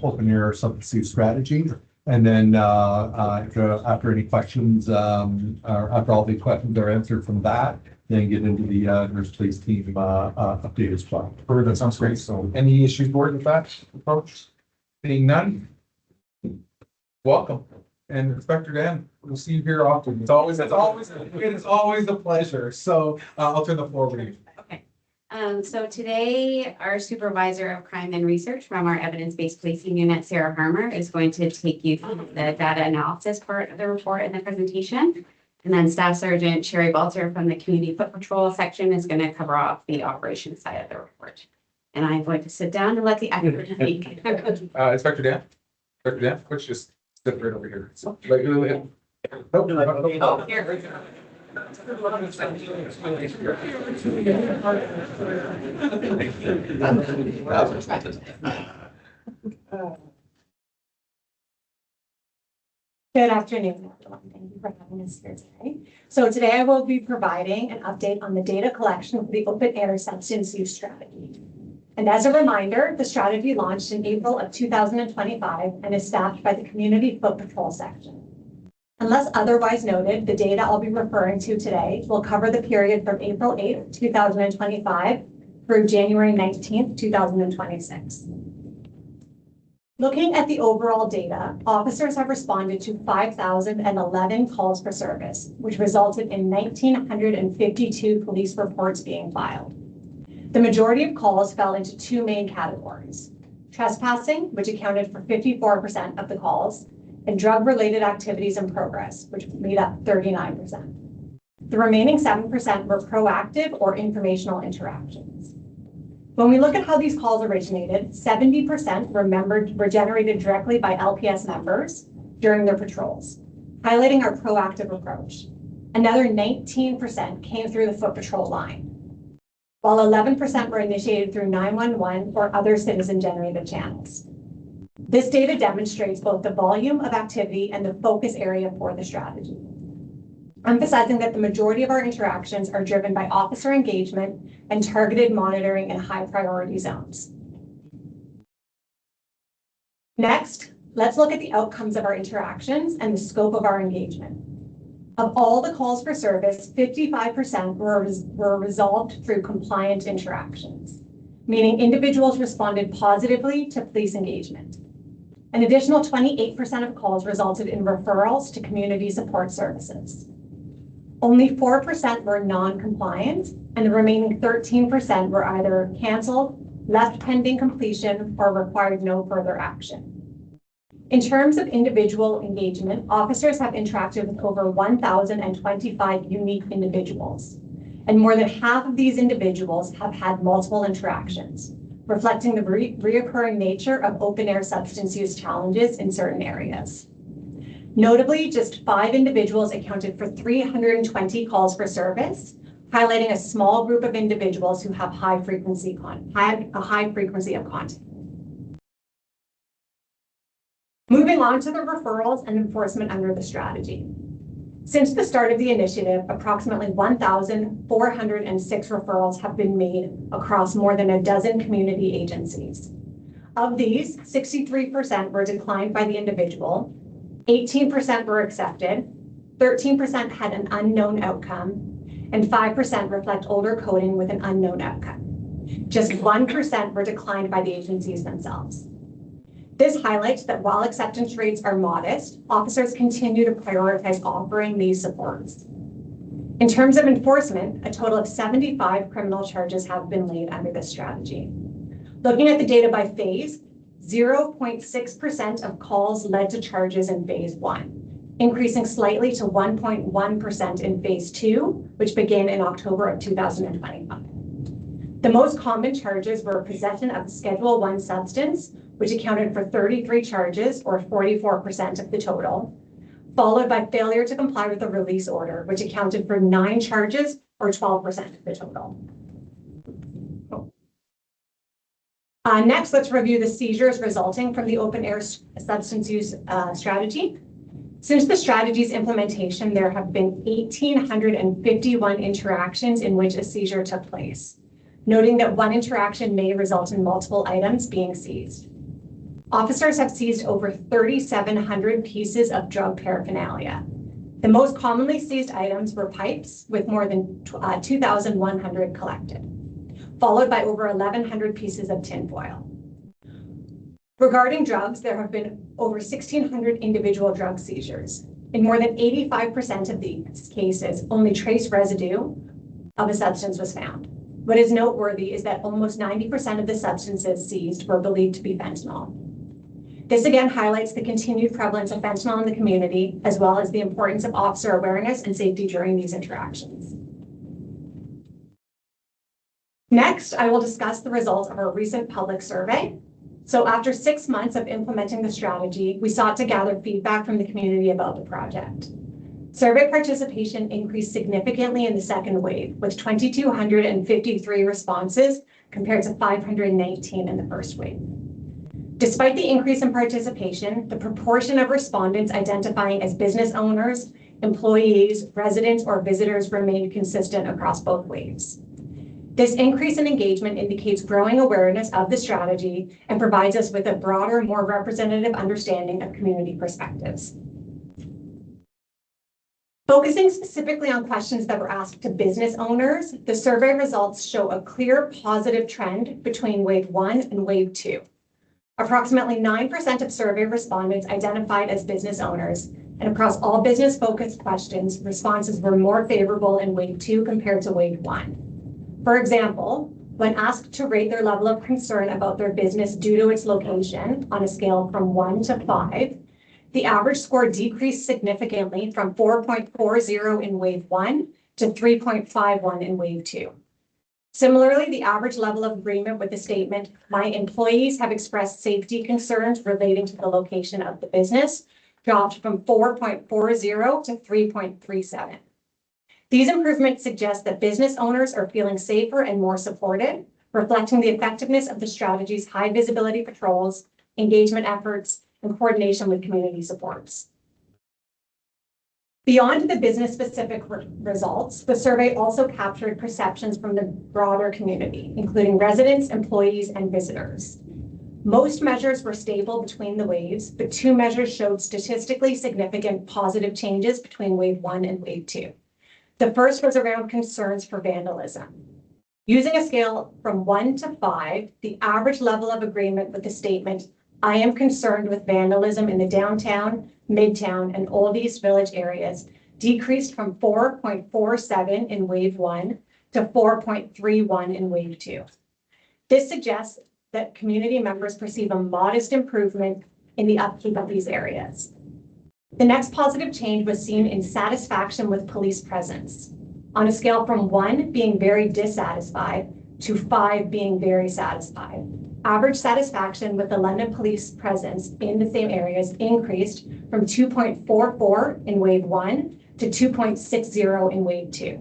open air substance use strategy. And then after any questions, or after all the questions are answered from that, then get into the nurse police team update as well. That sounds great. So any issues, board, with that approach? Seeing none? Welcome. And Inspector Dan, we'll see you here often. It is always a pleasure. So I'll turn the floor over to you. Okay. So today, our supervisor of crime and research from our evidence-based policing unit, Sarah Harmer, is going to take you through the data analysis part of the report and the presentation. And then Staff Sergeant Sherry Balter from the Community Foot Patrol section is going to cover off the operations side of the report. And I'm going to sit down and let the expert speak. Inspector Dan? Inspector Dan, let's just sit right over here. So, right, Good afternoon, everyone. Thank you for having us here today. So today I will be providing an update on the data collection for the open air substance use strategy. And as a reminder, the strategy launched in April of 2025 and is staffed by the Community Foot Patrol section. Unless otherwise noted, the data I'll be referring to today will cover the period from April 8th, 2025 through January 19th, 2026. Looking at the overall data, officers have responded to 5,011 calls for service, which resulted in 1,952 police reports being filed. The majority of calls fell into two main categories: trespassing, which accounted for 54% of the calls, and drug-related activities in progress, which made up 39%. The remaining 7% were proactive or informational interactions. When we look at how these calls originated, 70% were generated directly by LPS members during their patrols, highlighting our proactive approach. Another 19% came through the foot patrol line, while 11% were initiated through 911 or other citizen-generated channels. This data demonstrates both the volume of activity and the focus area for the strategy, emphasizing that the majority of our interactions are driven by officer engagement and targeted monitoring in high priority zones. Next, let's look at the outcomes of our interactions and the scope of our engagement. Of all the calls for service, 55% were resolved through compliant interactions, meaning individuals responded positively to police engagement. An additional 28% of calls resulted in referrals to community support services. Only 4% were non-compliant, and the remaining 13% were either canceled, left pending completion, or required no further action. In terms of individual engagement, officers have interacted with over 1,025 unique individuals, and more than half of these individuals have had multiple interactions, reflecting the reoccurring nature of open air substance use challenges in certain areas. Notably, just 5 individuals accounted for 320 calls for service, highlighting a small group of individuals who have a high frequency of contact. Moving on to the referrals and enforcement under the strategy. Since the start of the initiative, approximately 1,406 referrals have been made across more than a dozen community agencies. Of these, 63% were declined by the individual, 18% were accepted, 13% had an unknown outcome, and 5% reflect older coding with an unknown outcome. Just 1% were declined by the agencies themselves. This highlights that while acceptance rates are modest, officers continue to prioritize offering these supports. In terms of enforcement, a total of 75 criminal charges have been laid under this strategy. Looking at the data by phase, 0.6% of calls led to charges in phase 1, increasing slightly to 1.1% in phase 2, which began in October of 2025. The most common charges were possession of Schedule 1 substance, which accounted for 33 charges, or 44% of the total, followed by failure to comply with the release order, which accounted for 9 charges, or 12% of the total. Next, let's review the seizures resulting from the open air substance use strategy. Since the strategy's implementation, there have been 1,851 interactions in which a seizure took place, noting that one interaction may result in multiple items being seized. Officers have seized over 3,700 pieces of drug paraphernalia. The most commonly seized items were pipes, with more than 2,100 collected, followed by over 1,100 pieces of tinfoil. Regarding drugs, there have been over 1,600 individual drug seizures. In more than 85% of these cases, only trace residue of a substance was found. What is noteworthy is that almost 90% of the substances seized were believed to be fentanyl. This again highlights the continued prevalence of fentanyl in the community, as well as the importance of officer awareness and safety during these interactions. Next, I will discuss the results of our recent public survey. So after 6 months of implementing the strategy, we sought to gather feedback from the community about the project. Survey participation increased significantly in the second wave, with 2,253 responses compared to 519 in the first wave. Despite the increase in participation, the proportion of respondents identifying as business owners, employees, residents, or visitors remained consistent across both waves. This increase in engagement indicates growing awareness of the strategy and provides us with a broader, more representative understanding of community perspectives. Focusing specifically on questions that were asked to business owners, the survey results show a clear positive trend between wave 1 and wave 2. Approximately 9% of survey respondents identified as business owners, and across all business-focused questions, responses were more favorable in wave 2 compared to wave 1. For example, when asked to rate their level of concern about their business due to its location on a scale from 1 to 5, the average score decreased significantly from 4.40 in wave 1 to 3.51 in wave 2. Similarly, the average level of agreement with the statement, "My employees have expressed safety concerns relating to the location of the business," dropped from 4.40 to 3.37. These improvements suggest that business owners are feeling safer and more supported, reflecting the effectiveness of the strategy's high visibility patrols, engagement efforts, and coordination with community supports. Beyond the business-specific results, the survey also captured perceptions from the broader community, including residents, employees, and visitors. Most measures were stable between the waves, but 2 measures showed statistically significant positive changes between wave 1 and wave 2. The first was around concerns for vandalism. Using a scale from 1 to 5, the average level of agreement with the statement, "I am concerned with vandalism in the downtown, midtown, and Old East Village areas," decreased from 4.47 in wave 1 to 4.31 in wave 2. This suggests that community members perceive a modest improvement in the upkeep of these areas. The next positive change was seen in satisfaction with police presence. On a scale from 1 being very dissatisfied to 5 being very satisfied, average satisfaction with the London police presence in the same areas increased from 2.44 in wave 1 to 2.60 in wave 2.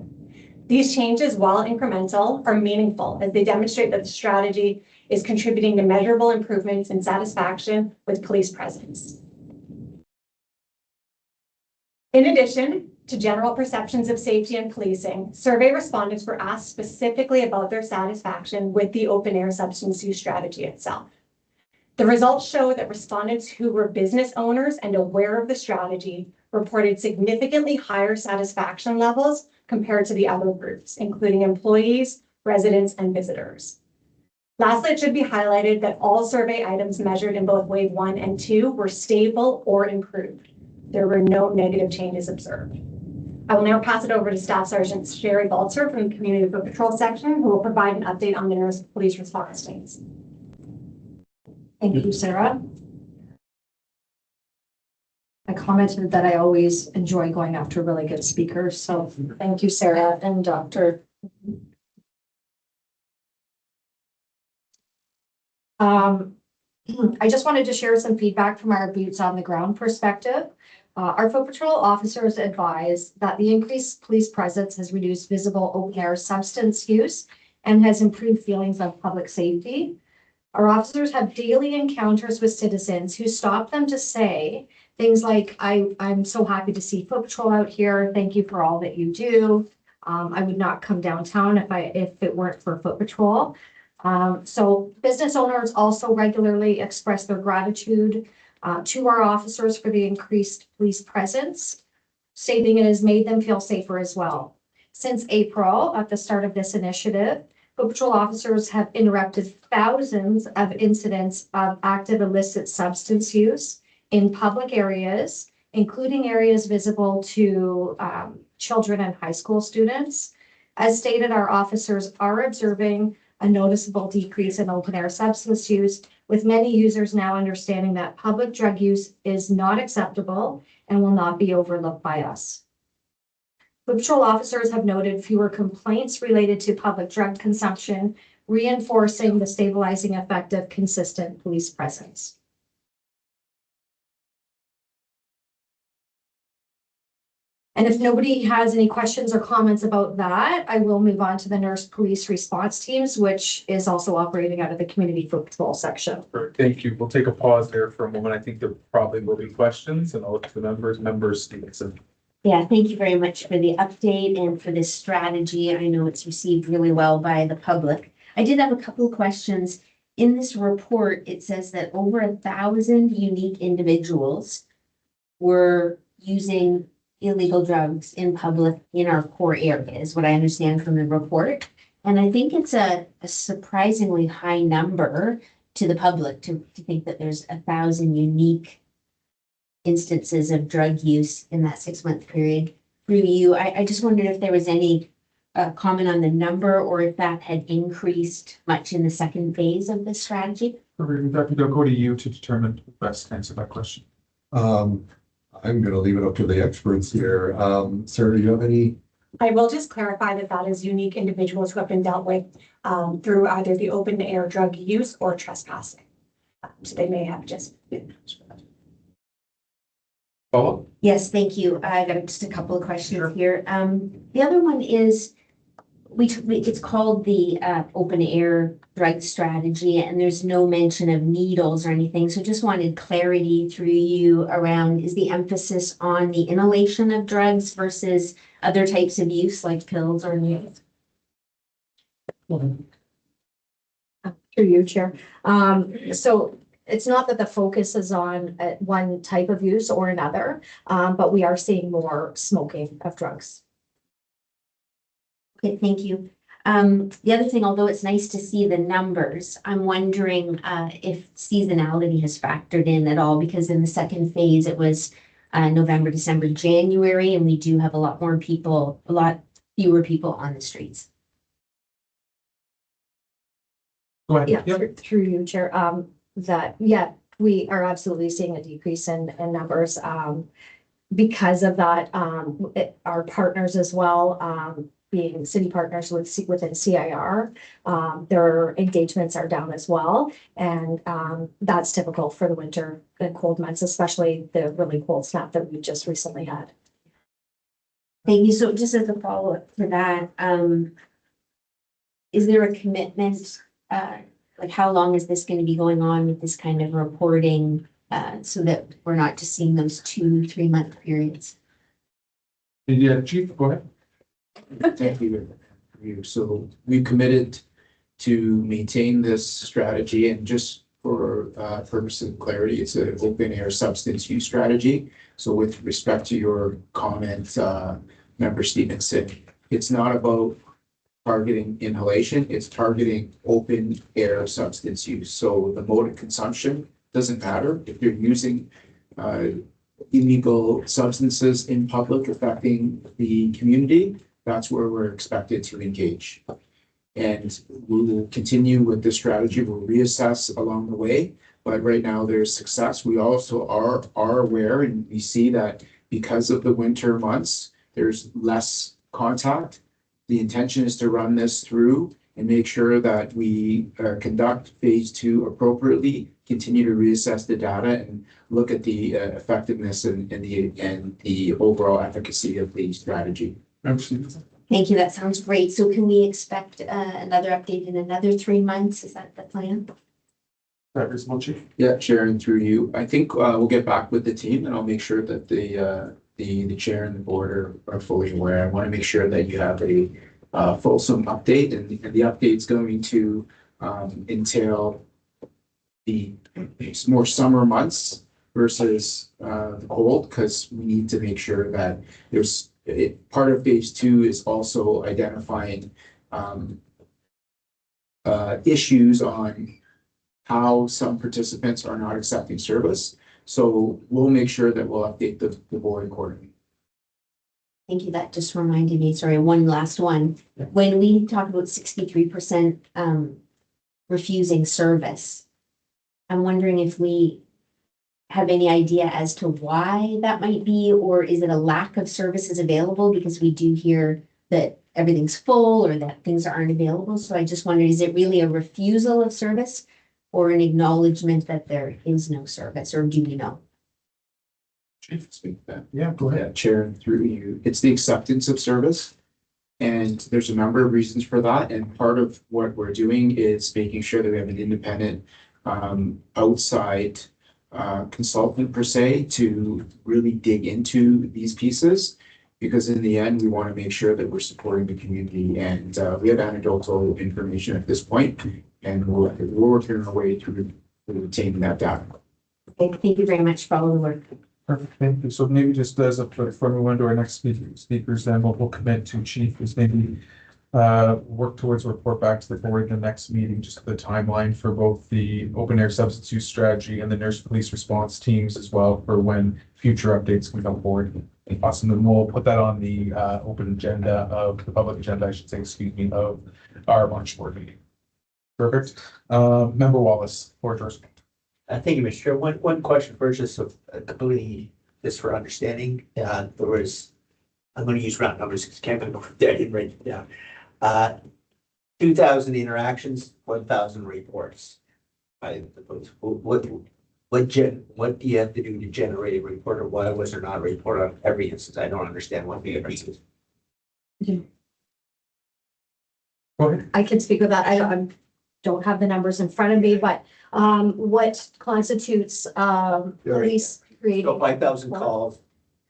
These changes, while incremental, are meaningful as they demonstrate that the strategy is contributing to measurable improvements in satisfaction with police presence. In addition to general perceptions of safety and policing, survey respondents were asked specifically about their satisfaction with the open air substance use strategy itself. The results show that respondents who were business owners and aware of the strategy reported significantly higher satisfaction levels compared to the other groups, including employees, residents, and visitors. Lastly, it should be highlighted that all survey items measured in both wave 1 and 2 were stable or improved. There were no negative changes observed. I will now pass it over to Staff Sergeant Sherry Baltzer from the Community Foot Patrol section, who will provide an update on the police response teams. Thank you, Sarah. I commented that I always enjoy going after really good speakers. So thank you, Sarah and Dr. I just wanted to share some feedback from our boots on the ground perspective. Our foot patrol officers advise that the increased police presence has reduced visible open air substance use and has improved feelings of public safety. Our officers have daily encounters with citizens who stop them to say things like, I'm so happy to see foot patrol out here. Thank you for all that you do. I would not come downtown if it weren't for foot patrol. So business owners also regularly express their gratitude to our officers for the increased police presence, stating it has made them feel safer as well. Since April, at the start of this initiative, foot patrol officers have interrupted thousands of incidents of active illicit substance use in public areas, including areas visible to children and high school students. As stated, our officers are observing a noticeable decrease in open air substance use, with many users now understanding that public drug use is not acceptable and will not be overlooked by us. Foot patrol officers have noted fewer complaints related to public drug consumption, reinforcing the stabilizing effect of consistent police presence. And if nobody has any questions or comments about that, I will move on to the nurse police response teams, which is also operating out of the community foot patrol section. Thank you. We'll take a pause there for a moment. I think there probably will be questions, and I'll look to the members Stevenson. Yeah, thank you very much for the update and for this strategy. I know it's received really well by the public. I did have a couple of questions. In this report, it says that over 1,000 unique individuals were using illegal drugs in public in our core area, is what I understand from the report. And I think it's a surprisingly high number to the public to think that there's 1,000 unique instances of drug use in that 6-month period. Through you, I just wondered if there was any comment on the number or if that had increased much in the second phase of this strategy. Dr. They'll go to you to determine the best answer to that question. I'm gonna leave it up to the experts here. Sarah, do you have any? I will just clarify that that is unique individuals who have been dealt with through either the open air drug use or trespassing. So they may have just been. Follow? Yes, thank you. I got just a couple of questions here. The other one is, it's called the open air drug strategy, and there's no mention of needles or anything. So just wanted clarity through you around, is the emphasis on the inhalation of drugs versus other types of use like pills or needles? Through you, Chair. So it's not that the focus is on one type of use or another, but we are seeing more smoking of drugs. Okay, thank you. The other thing, although it's nice to see the numbers, I'm wondering if seasonality has factored in at all, because in the second phase, it was November, December, January, and we do have a lot fewer people on the streets. Go ahead. Yeah, through you, Chair. We are absolutely seeing a decrease in numbers because of that. Our partners as well, being city partners within CIR, their engagements are down as well. And that's typical for the winter and cold months, especially the really cold snap that we just recently had. Thank you. So just as a follow-up to that, is there a commitment, like how long is this going to be going on with this kind of reporting so that we're not just seeing those 2-3 month periods? Yeah, Chief, go ahead. Thank you. So we committed to maintain this strategy, and just for purpose of clarity, it's an open air substance use strategy. So with respect to your comment, Member Stevenson, it's not about targeting inhalation, it's targeting open air substance use. So the mode of consumption doesn't matter. If you're using illegal substances in public affecting the community, that's where we're expected to engage. And we will continue with this strategy. We'll reassess along the way, but right now there's success. We also are aware and we see that because of the winter months, there's less contact. The intention is to run this through and make sure that we conduct phase 2 appropriately, continue to reassess the data and look at the effectiveness and the overall efficacy of the strategy. Thank you. That sounds great. So can we expect another update in another 3 months? Is that the plan? Yeah, Sharon, through you. I think we'll get back with the team and I'll make sure that the chair and the board are fully aware. I want to make sure that you have a fulsome update and the update's going to entail the more summer months versus the cold, because we need to make sure that there's part of phase 2 is also identifying issues on how some participants are not accepting service. So we'll make sure that we'll update the board accordingly. Thank you. That just reminded me, sorry, one last one. When we talk about 63% refusing service, I'm wondering if we have any idea as to why that might be, or is it a lack of services available? Because we do hear that everything's full or that things aren't available. So I just wondered, is it really a refusal of service or an acknowledgement that there is no service, or do we know? Chief, speak to that. Yeah, go Yeah, Chair, through you, it's the acceptance of service. And there's a number of reasons for that. And part of what we're doing is making sure that we have an independent outside consultant per se to really dig into these pieces. Because in the end, we want to make sure that we're supporting the community, and we have anecdotal information at this point, and we're working our way through obtaining that data. Okay, thank you very much for all the work. Perfect, thank you. So maybe just as a, before we went to our next speakers, then we'll commit to chief is maybe work towards a report back to the board in the next meeting, just the timeline for both the open air substance use strategy and the nurse police response teams as well, for when future updates can come forward. Awesome, and we'll put that on the open agenda of the public agenda, I should say, excuse me, of our March board meeting. Perfect. Member Wallace, for yours. Thank you, Mr. Chair. One question first, just so completely just for understanding. There was, I'm going to use round numbers because I can't remember. I didn't write it down. 2,000 interactions, 1,000 reports. What do you have to do to generate a report, or why was there not a report on every instance? I don't understand what the difference is. Go ahead. I can speak with that. I don't have the numbers in front of me, but what constitutes police creating? So 5,000 calls,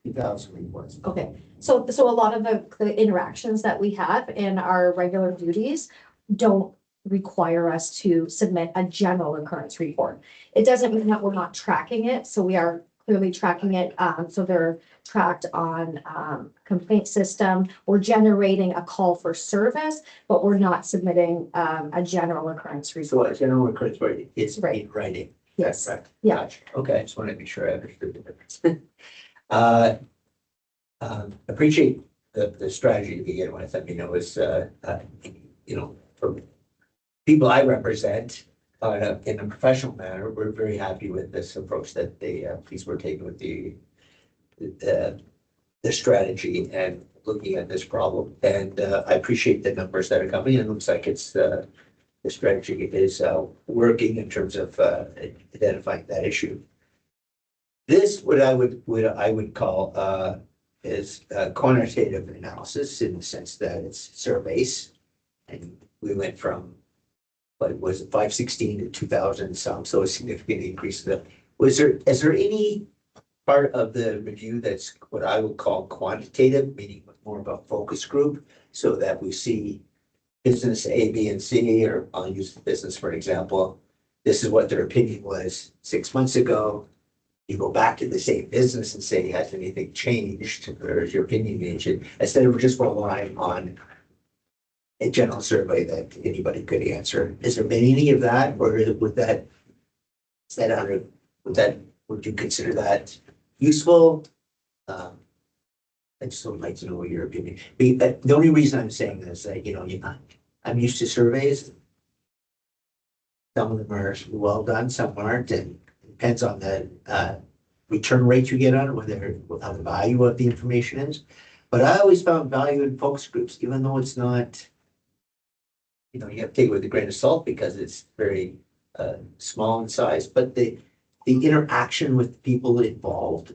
2,000 reports. Okay, so a lot of the interactions that we have in our regular duties don't require us to submit a general occurrence report. It doesn't mean that we're not tracking it, so we are clearly tracking it. So they're tracked on complaint system. We're generating a call for service, but we're not submitting a general occurrence So report. a general occurrence rate is Right. in writing. Yes. That's correct. Yeah. Gotcha. Okay, I just want to make sure I understood the difference. Appreciate the strategy to begin with. I mean, it was, for people I represent in a professional manner, we're very happy with this approach that the police were taking with the strategy and looking at this problem. And I appreciate the numbers that are coming. It looks like it's the strategy is working in terms of identifying that issue. This, what I would call is quantitative analysis, in the sense that it's surveys, and we went from, what was it, 516 to 2,000 some, so a significant increase. Is there any part of the review that's what I would call quantitative, meaning more of a focus group, so that we see business A, B, and C, or I'll use the business for example. This is what their opinion was 6 months ago. You go back to the same business and say, has anything changed, or is your opinion changed? Instead of just relying on a general survey that anybody could answer. Has there been any of that, or would you consider that useful? I just would like to know your opinion. The only reason I'm saying this, that I'm used to surveys. Some of them are well done, some aren't, and it depends on the return rate you get on it, whether how the value of the information is. But I always found value in focus groups, even though it's not, you know, you have to take it with a grain of salt because it's very small in size, but the interaction with people involved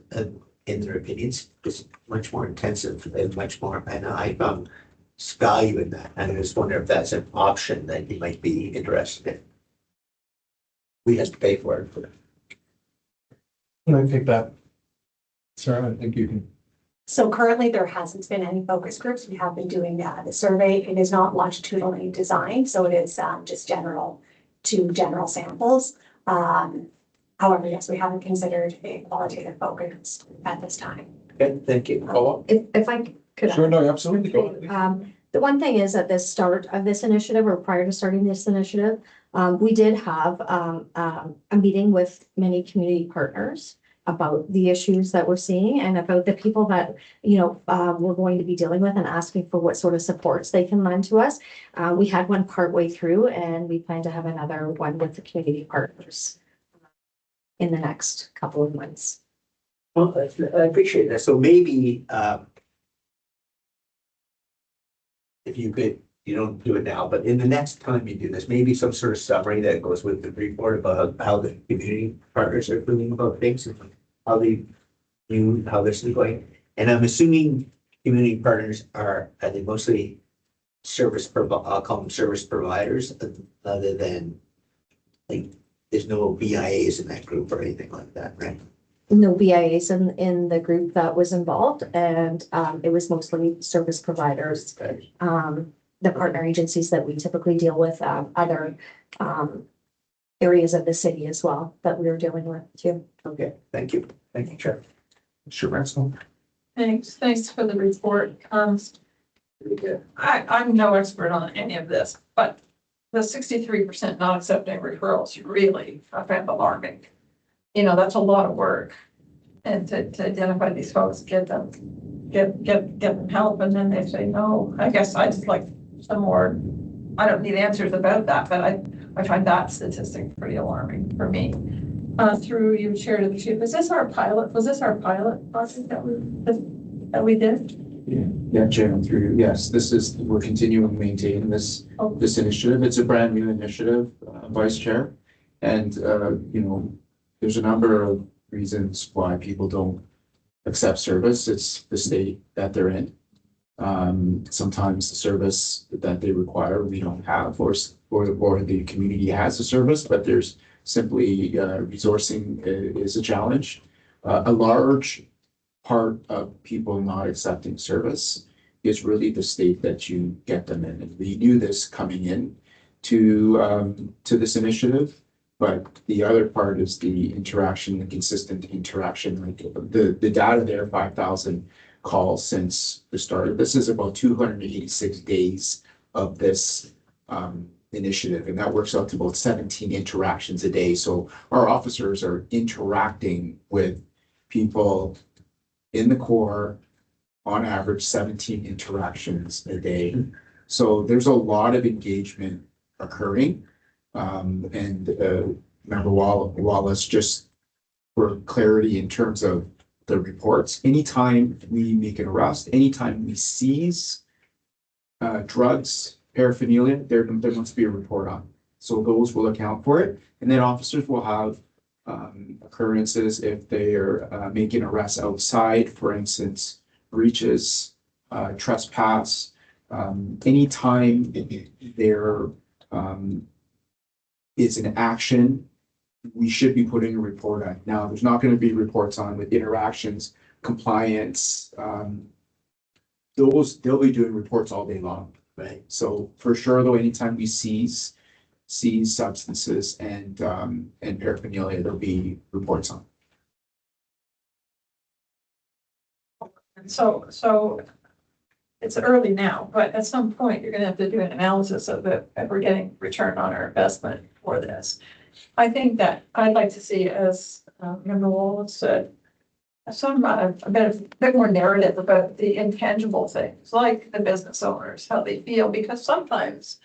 in their opinions is much more intensive and much more, and I found value in that. And I just wonder if that's an option that you might be interested in. We have to pay for it. Can I take that? Sarah, I think you can. So currently, there hasn't been any focus groups. We have been doing the survey. It is not longitudinally designed, so it is just general samples. However, yes, we haven't considered a qualitative focus at this time. Okay, thank you. If I could. Sure, no, absolutely. Go ahead. The one thing is at the start of this initiative or prior to starting this initiative, we did have a meeting with many community partners about the issues that we're seeing and about the people that, you know, we're going to be dealing with and asking for what sort of supports they can lend to us. We had one partway through and we plan to have another one with the community partners in the next couple of months. Well, I appreciate that. So maybe if you could, you don't do it now, but in the next time you do this, maybe some sort of summary that goes with the report about how the community partners are feeling about things and how they view how this is going. And I'm assuming community partners are they mostly I'll call them service providers, other than like there's no BIAs in that group or anything like that, right? No BIAs in the group that was involved, and it was mostly service providers. The partner agencies that we typically deal with, other areas of the city as well that we were dealing with too. Okay, thank you. Thank you, Chair. Sure, Ransom. Thanks for the report. I'm no expert on any of this, but the 63% not accepting referrals really I found alarming. You know, that's a lot of work. And to identify these folks, get them help, and then they say no. I guess I just like some more, I don't need answers about that, but I find that statistic pretty alarming for me. Through you, Chair, to the Chief, was this our pilot project that we did? Yeah, Chair, through you. Yes, we're continuing to maintain this initiative. It's a brand new initiative, Vice Chair. And, you know, there's a number of reasons why people don't accept service. It's the state that they're in. Sometimes the service that they require we don't have, or the community has a service, but there's simply resourcing is a challenge. A large part of people not accepting service is really the state that you get them in. And we knew this coming in to this initiative. But the other part is the interaction, the consistent interaction, like the data there, 5,000 calls since the start. This is about 286 days of this initiative, and that works out to about 17 interactions a day. So our officers are interacting with people in the core on average 17 interactions a day. So there's a lot of engagement occurring. Member Wallace, just for clarity in terms of the reports, anytime we make an arrest, anytime we seize drugs, paraphernalia, there must be a report on. So those will account for it. And then officers will have occurrences if they are making arrests outside, for instance, breaches, trespass, anytime there is an action, we should be putting a report on. Now, there's not going to be reports on with interactions, compliance. They'll be doing reports all day long, right? So for sure, though, anytime we seize substances and paraphernalia, there'll be reports on. So it's early now, but at some point you're going to have to do an analysis of it if we're getting return on our investment for this. I think that I'd like to see, as Member Wallace said, a bit more narrative about the intangible things, like the business owners, how they feel, because sometimes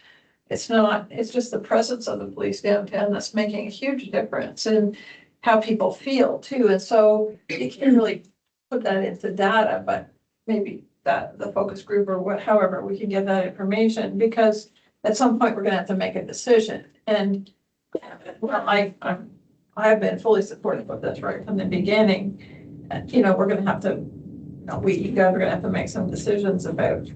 It's not, it's just the presence of the police downtown that's making a huge difference in how people feel too. And so you can't really put that into data, but maybe that the focus group or what, however, we can get that information, because at some point we're gonna have to make a decision. And well, I have been fully supportive of this right from the beginning. And, you know, we're gonna have to, you guys are gonna have to make some decisions about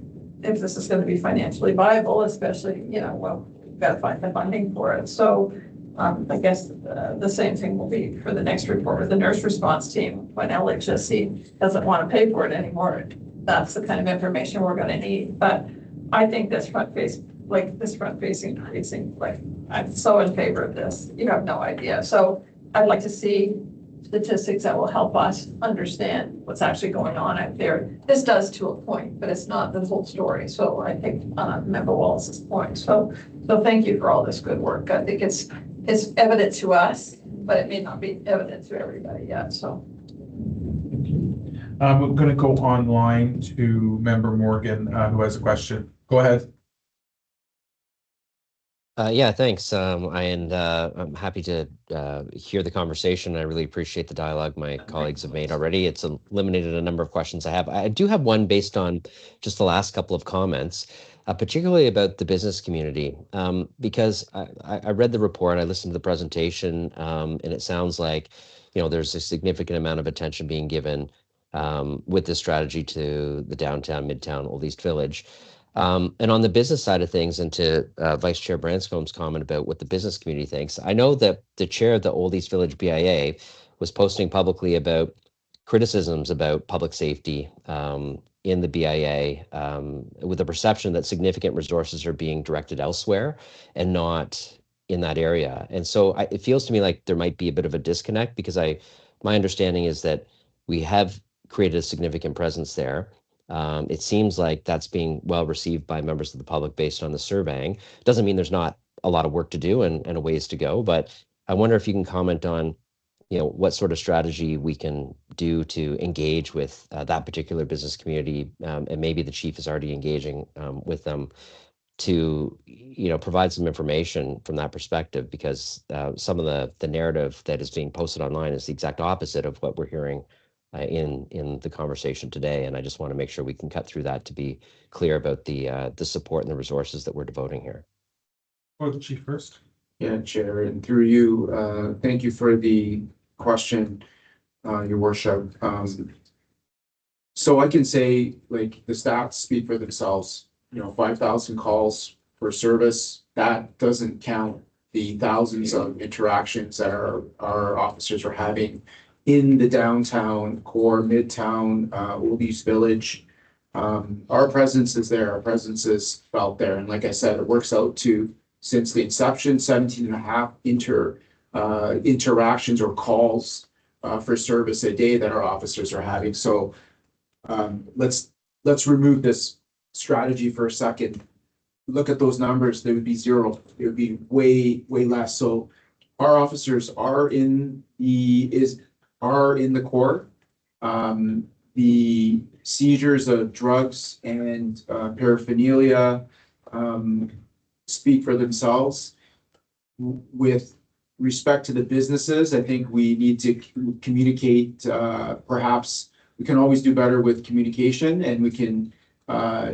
if this is gonna be financially viable, especially, well, we've got to find the funding for it. So I guess the same thing will be for the next report with the nurse response team. When LHSC doesn't want to pay for it anymore, that's the kind of information we're gonna need. But I think this front facing precinct, like, I'm so in favor of this. You have no idea. So I'd like to see statistics that will help us understand what's actually going on out there. This does to a point, but it's not the whole story. So I think Member Wallace's point. So thank you for all this good work. I think it's evident to us, but it may not be evident to everybody yet. So I'm going to go online to Member Morgan, who has a question. Go ahead. Yeah, thanks. I'm happy to hear the conversation. I really appreciate the dialogue my colleagues have made already. It's eliminated a number of questions I have. I do have one based on just the last couple of comments, particularly about the business community, because I read the report, I listened to the presentation, and it sounds like, there's a significant amount of attention being given with this strategy to the downtown, midtown, Old East Village. And on the business side of things, and to Vice Chair Branscome's comment about what the business community thinks, I know that the chair of the Old East Village BIA was posting publicly about criticisms about public safety in the BIA, with the perception that significant resources are being directed elsewhere and not in that area. And so it feels to me like there might be a bit of a disconnect, because my understanding is that we have created a significant presence there. It seems like that's being well received by members of the public based on the surveying. Doesn't mean there's not a lot of work to do and a ways to go, but I wonder if you can comment on, what sort of strategy we can do to engage with that particular business community, and maybe the chief is already engaging with them to, provide some information from that perspective, because some of the narrative that is being posted online is the exact opposite of what we're hearing in the conversation today. And I just want to make sure we can cut through that to be clear about the support and the resources that we're devoting here. Or the chief first. Yeah, Chair, and through you, thank you for the question, Your Worship. So I can say, like, the stats speak for themselves. 5,000 calls for service. That doesn't count the thousands of interactions that our officers are having in the downtown core, midtown, Old East Village. Our presence is there. Our presence is felt there. And like I said, it works out to, since the inception, 17 and a half interactions or calls for service a day that our officers are having. So let's remove this strategy for a second. Look at those numbers. They would be zero. It would be way less. So our officers are in the core. The seizures of drugs and paraphernalia speak for themselves. With respect to the businesses, I think we need to communicate. Perhaps we can always do better with communication, and we can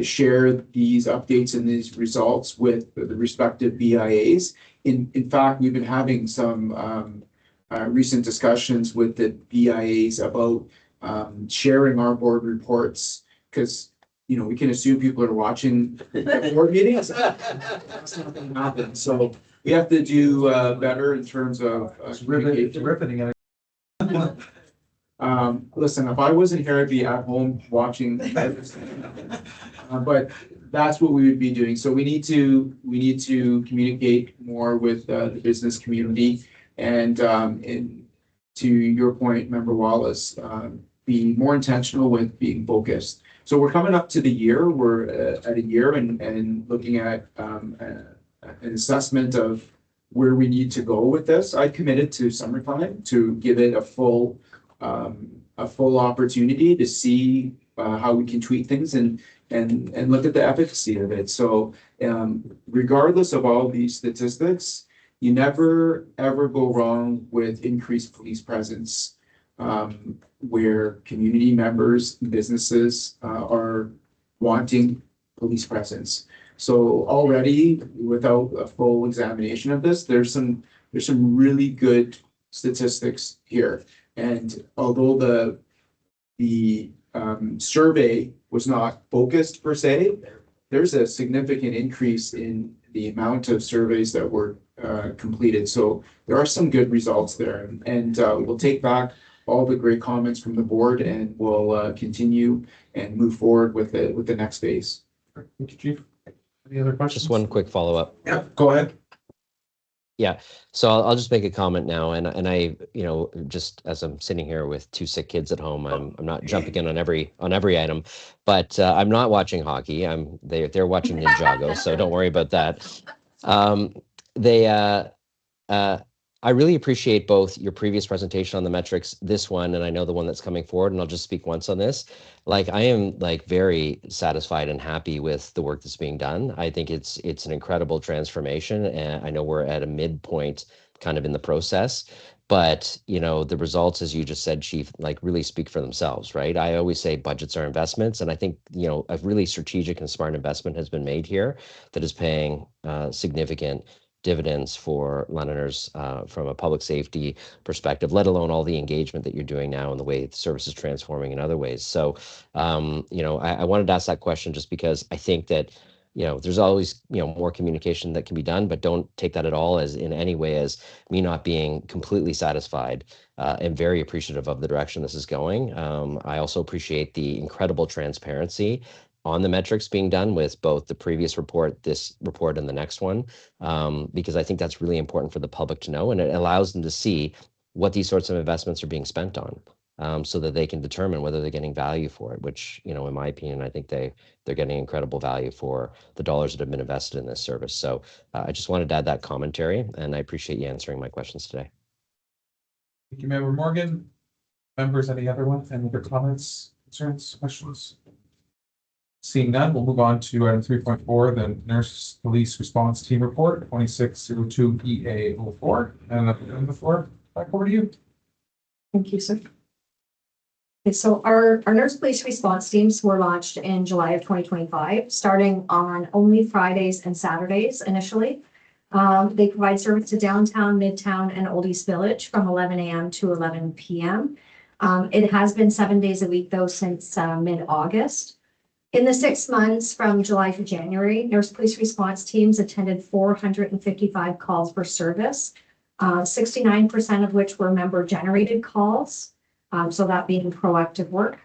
share these updates and these results with the respective BIAs. In fact, we've been having some recent discussions with the BIAs about sharing our board reports, because we can assume people are watching the board meetings. That's not going to happen. So we have to do better in terms of communication. Listen, if I wasn't here, I'd be at home watching. But that's what we would be doing. So we need to communicate more with the business community, and to your point, Member Wallace, be more intentional with being focused. So we're coming up to the year. We're at a year and looking at an assessment of where we need to go with this. I committed to summertime to give it a full opportunity to see how we can tweak things and look at the efficacy of it. So regardless of all these statistics, you never ever go wrong with increased police presence, where community members, businesses are wanting police presence. So already, without a full examination of this, there's some really good statistics here. And although the survey was not focused per se, there's a significant increase in the amount of surveys that were completed. So there are some good results there, and we'll take back all the great comments from the board, and we'll continue and move forward with the next phase. Thank you, Chief. Any other questions? Just one quick follow-up. Yeah, go ahead. Yeah, so I'll just make a comment now, and I, you know, just as I'm sitting here with two sick kids at home, I'm not jumping in on every item, but I'm not watching hockey. They're watching Ninjago, so don't worry about that. I really appreciate both your previous presentation on the metrics, this one, and I know the one that's coming forward, and I'll just speak once on this. Like, I am like very satisfied and happy with the work that's being done. I think it's an incredible transformation, and I know we're at a midpoint kind of in the process, but you know, the results, as you just said, Chief, like really speak for themselves, right? I always say budgets are investments, and I think, you know, a really strategic and smart investment has been made here that is paying significant dividends for Londoners from a public safety perspective, let alone all the engagement that you're doing now and the way the service is transforming in other ways. So, you know, I wanted to ask that question just because I think that, you know, there's always, you know, more communication that can be done, but don't take that at all as in any way as me not being completely satisfied and very appreciative of the direction this is going. I also appreciate the incredible transparency on the metrics being done with both the previous report, this report, and the next one, because I think that's really important for the public to know, and it allows them to see what these sorts of investments are being spent on, so that they can determine whether they're getting value for it, which, you know, in my opinion, I think they're getting incredible value for the dollars that have been invested in this service. So I just wanted to add that commentary, and I appreciate you answering my questions today. Thank you, Member Morgan. Members, any other comments, concerns, questions? Seeing none, we'll move on to item 3.4, the Nurse Police Response Team Report, 2602 EA04. And on the floor, back over to you. Thank you, sir. Okay, so our nurse police response teams were launched in July of 2025, starting on only Fridays and Saturdays initially. They provide service to downtown, midtown, and Old East Village from 11 a.m. to 11 p.m. It has been 7 days a week though since mid-August. In the 6 months from July to January, nurse police response teams attended 455 calls for service, 69% of which were member-generated calls, so that being proactive work.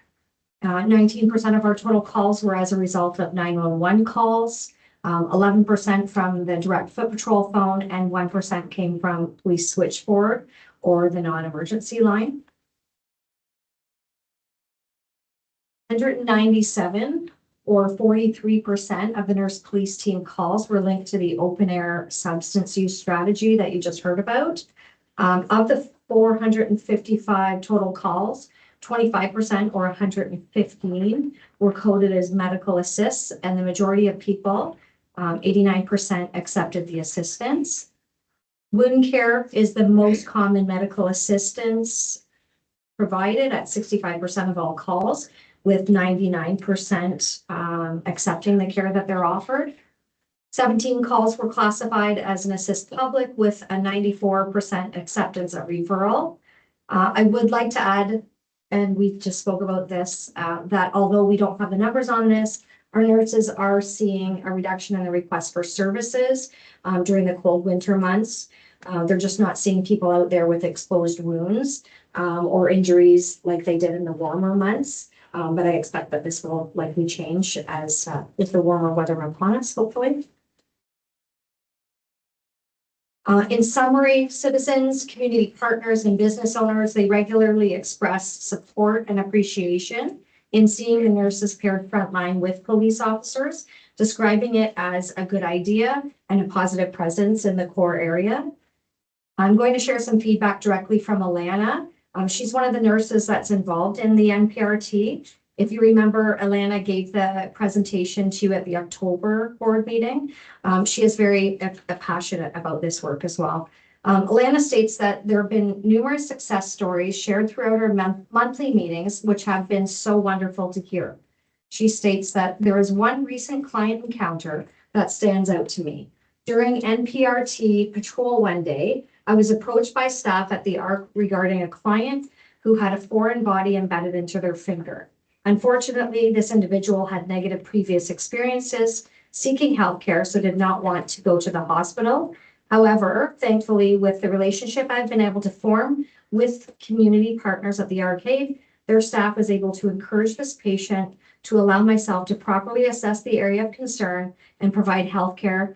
19% of our total calls were as a result of 911 calls, 11% from the direct foot patrol phone, and 1% came from police switchboard or the non-emergency line. 197 or 43% of the nurse police team calls were linked to the open air substance use strategy that you just heard about. Of the 455 total calls, 25% or 115 were coded as medical assists, and the majority of people, 89%, accepted the assistance. Wound care is the most common medical assistance provided at 65% of all calls, with 99% accepting the care that they're offered. 17 calls were classified as an assist public with a 94% acceptance of referral. I would like to add, and we just spoke about this, that although we don't have the numbers on this, our nurses are seeing a reduction in the request for services during the cold winter months. They're just not seeing people out there with exposed wounds or injuries like they did in the warmer months. But I expect that this will likely change as with the warmer weather upon us, hopefully. In summary, citizens, community partners, and business owners, they regularly express support and appreciation in seeing the nurses paired frontline with police officers, describing it as a good idea and a positive presence in the core area. I'm going to share some feedback directly from Alana. She's one of the nurses that's involved in the NPRT, If you remember, Alana gave the presentation to you at the October board meeting. She is very passionate about this work as well. Alana states that there have been numerous success stories shared throughout her monthly meetings, which have been so wonderful to hear. She states that there is one recent client encounter that stands out to me. During NPRT patrol one day, I was approached by staff at the ARC regarding a client who had a foreign body embedded into their finger. Unfortunately, this individual had negative previous experiences seeking healthcare, so did not want to go to the hospital. However, thankfully, with the relationship I've been able to form with community partners at the arcade, their staff was able to encourage this patient to allow myself to properly assess the area of concern and provide healthcare,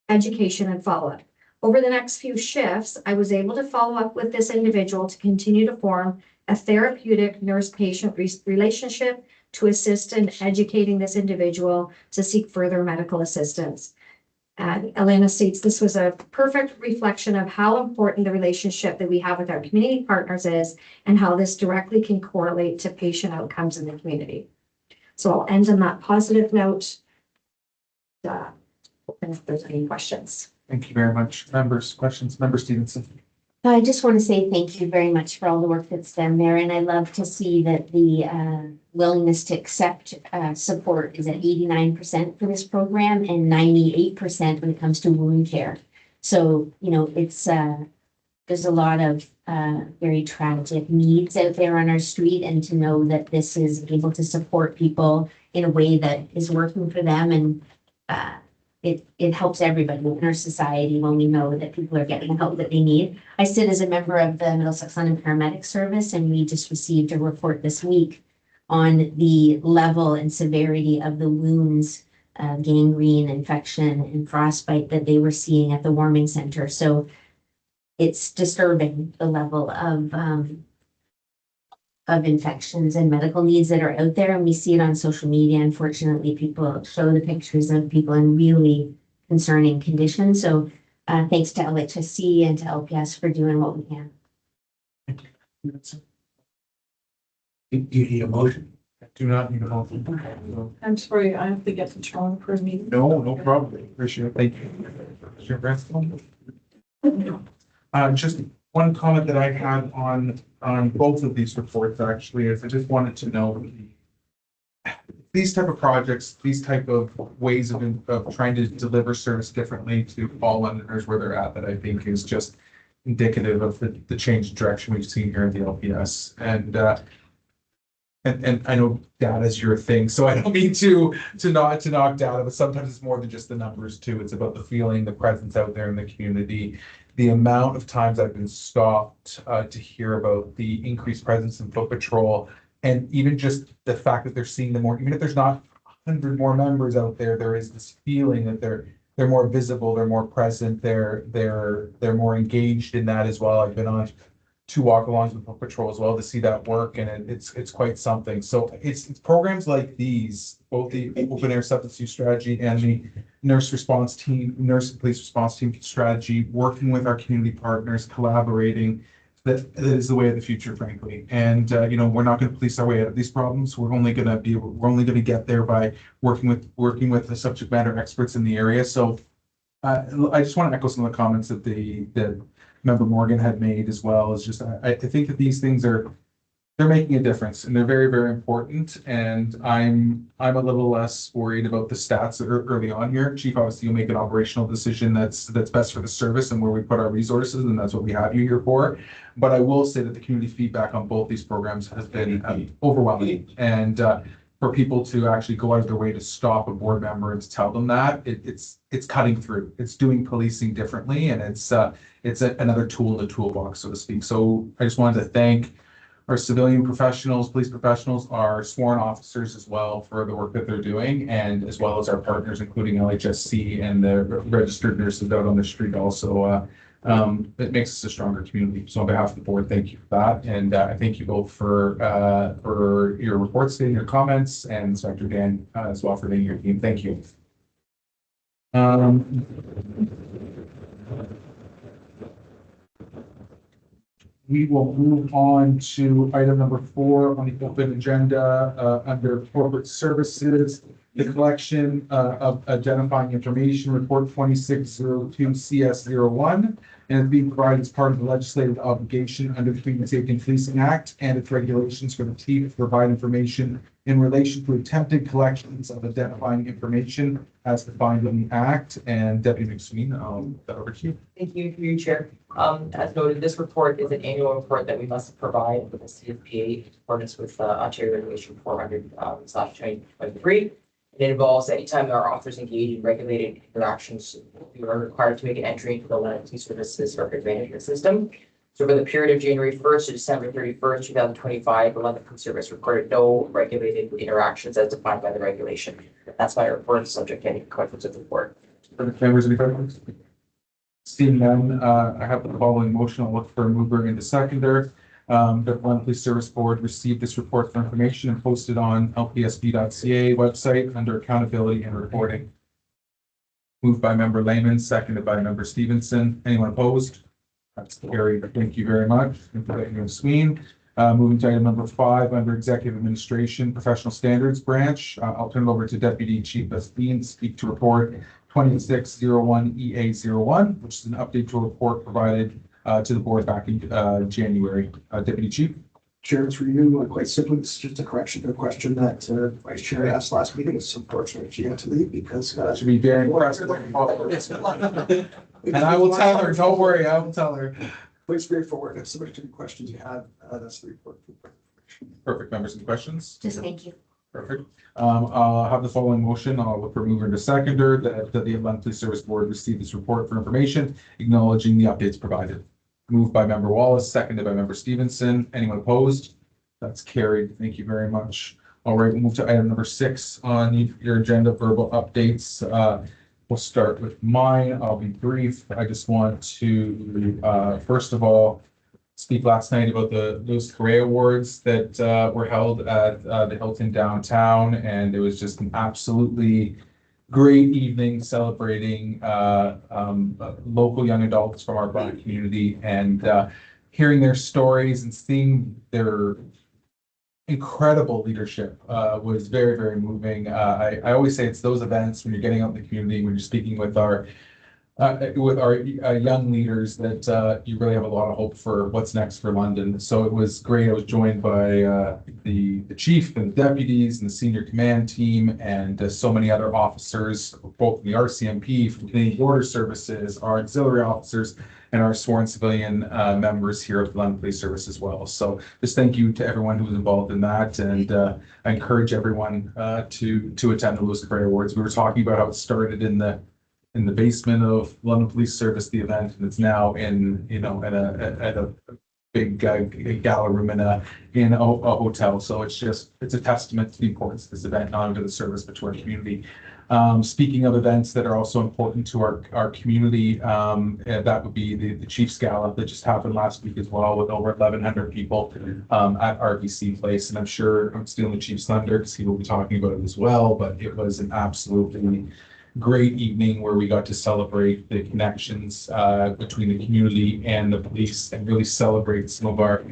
education, and follow-up. Over the next few shifts, I was able to follow up with this individual to continue to form a therapeutic nurse-patient relationship to assist in educating this individual to seek further medical assistance. And Elena states this was a perfect reflection of how important the relationship that we have with our community partners is and how this directly can correlate to patient outcomes in the community. So I'll end on that positive note. Open if there's any questions. Thank you very much. Members, questions? Member Stevenson. I just want to say thank you very much for all the work that's done there. And I love to see that the willingness to accept support is at 89% for this program and 98% when it comes to wound care. So, you know, it's there's a lot of very tragic needs out there on our street, and to know that this is able to support people in a way that is working for them, and it helps everybody in our society when we know that people are getting the help that they need. I sit as a member of the Middlesex London Paramedic Service, and we just received a report this week on the level and severity of the wounds, gangrene, infection, and frostbite that they were seeing at the warming center. So it's disturbing, the level of infections and medical needs that are out there. And we see it on social media. Unfortunately, people show the pictures of people in really concerning conditions. So thanks to LHSC and to LPS for doing what we can. Do you need a motion? Do not need a motion. I'm sorry, I have to get to Toronto for a meeting. No problem. Appreciate it. Thank you. Chair Branscombe? Just one comment that I had on both of these reports actually is I just wanted to know these type of projects, these type of ways of trying to deliver service differently to all Londoners where they're at, that I think is just indicative of the change in direction we've seen here at the LPS. And I know data is your thing, so I don't mean to knock data, but sometimes it's more than just the numbers too. It's about the feeling, the presence out there in the community. The amount of times I've been stopped to hear about the increased presence in foot patrol, and even just the fact that they're seeing them more, even if there's not 100 more members out there, there is this feeling that they're more visible, they're more present, they're more engaged in that as well. I've been on 2 walk-alongs with foot patrol as well to see that work, and it's quite something. So it's programs like these, both the open air substance use strategy and the nurse and police response team strategy, working with our community partners, collaborating, that is the way of the future, frankly. And you know, we're not going to police our way out of these problems. We're only going to get there by working with the subject matter experts in the area. So I just want to echo some of the comments that the member Morgan had made as well. Is just I think that these things they're making a difference, and they're very, very important. And I'm a little less worried about the stats that are early on here. Chief, obviously, you'll make an operational decision that's best for the service and where we put our resources, and that's what we have you here for. But I will say that the community feedback on both these programs has been overwhelming, and for people to actually go out of their way to stop a board member and to tell them that it's cutting through. It's doing policing differently, and it's another tool in the toolbox, so to speak. So I just wanted to thank our civilian professionals, police professionals, our sworn officers as well for the work that they're doing, and as well as our partners, including LHSC and the registered nurses out on the street also. It makes us a stronger community. So on behalf of the board, thank you for that. And I thank you both for your reports and your comments, and Inspector Dan as well for leading your team. Thank you. we will move on to item number 4 on the open agenda, under corporate services, the collection of identifying information, report 2602 CS01, and it's being provided as part of the legislative obligation under the Community Safety and Policing Act and its regulations for the chief to provide information in relation to attempted collections of identifying information as defined in the Act. And Deputy McSween, over to you. Thank you, through you, Chair. As noted, this report is an annual report that we must provide with the CFPA in accordance with Ontario Regulation 400 slash 2023. It involves anytime our officers engage in regulated interactions, we are required to make an entry into the London Police Services Record Management System. So for the period of January 1st to December 31st, 2025, the London Police Service recorded no regulated interactions as defined by the regulation. That's why our report is subject to any questions of the board. Members, any questions? Seeing none, I have the following motion. I'll look for a mover and a seconder. The London Police Service Board received this report for information and posted on LPSB.ca website under accountability and reporting. Moved by member Lehman, seconded by member Stevenson. Anyone opposed? That's carried. Thank you very much. Sween. Moving to item number 5 under Executive Administration, Professional Standards Branch. I'll turn it over to Deputy Chief Bean to speak to report 2601 EA01, which is an update to a report provided to the board back in January. Deputy Chief. Chair, it's for you. Quite simply, this is just a correction to a question that Vice Chair asked last meeting. It's unfortunate she had to leave because Should be very impressed. And I will tell her, don't worry, I will tell her. Please straightforward. If somebody has any questions you have, that's the report. Perfect. Members, any questions? Just thank you. Perfect. I'll have the following motion. I'll look for mover and a seconder that the London Police Service Board received this report for information, acknowledging the updates provided. Moved by member Wallace, seconded by member Stevenson. Anyone opposed? That's carried. Thank you very much. All right, we'll move to item number 6 on your agenda, verbal updates. We'll start with mine. I'll be brief. I just want to, first of all, speak last night about those career awards that were held at the Hilton downtown, and it was just an absolutely great evening celebrating local young adults from our Black community, and hearing their stories and seeing their incredible leadership was very, very moving. I always say it's those events when you're getting out in the community, when you're speaking with our young leaders, that you really have a lot of hope for what's next for London. So it was great. I was joined by the chief and the deputies and the senior command team and so many other officers, both from the RCMP, from Canadian Border Services, our auxiliary officers, and our sworn civilian members here at the London Police Service as well. So just thank you to everyone who was involved in that, and I encourage everyone to attend the Lewis Career Awards. We were talking about how it started in the basement of London Police Service, the event, and it's now in, at a big gala room in a hotel. So it's a testament to the importance of this event, not only to the service, but to our community. Speaking of events that are also important to our community, that would be the Chiefs Gala that just happened last week as well, with over 1,100 people at RBC Place. And I'm sure I'm stealing the Chiefs' thunder because he will be talking about it as well, but it was an absolutely great evening where we got to celebrate the connections between the community and the police, and really celebrate some of our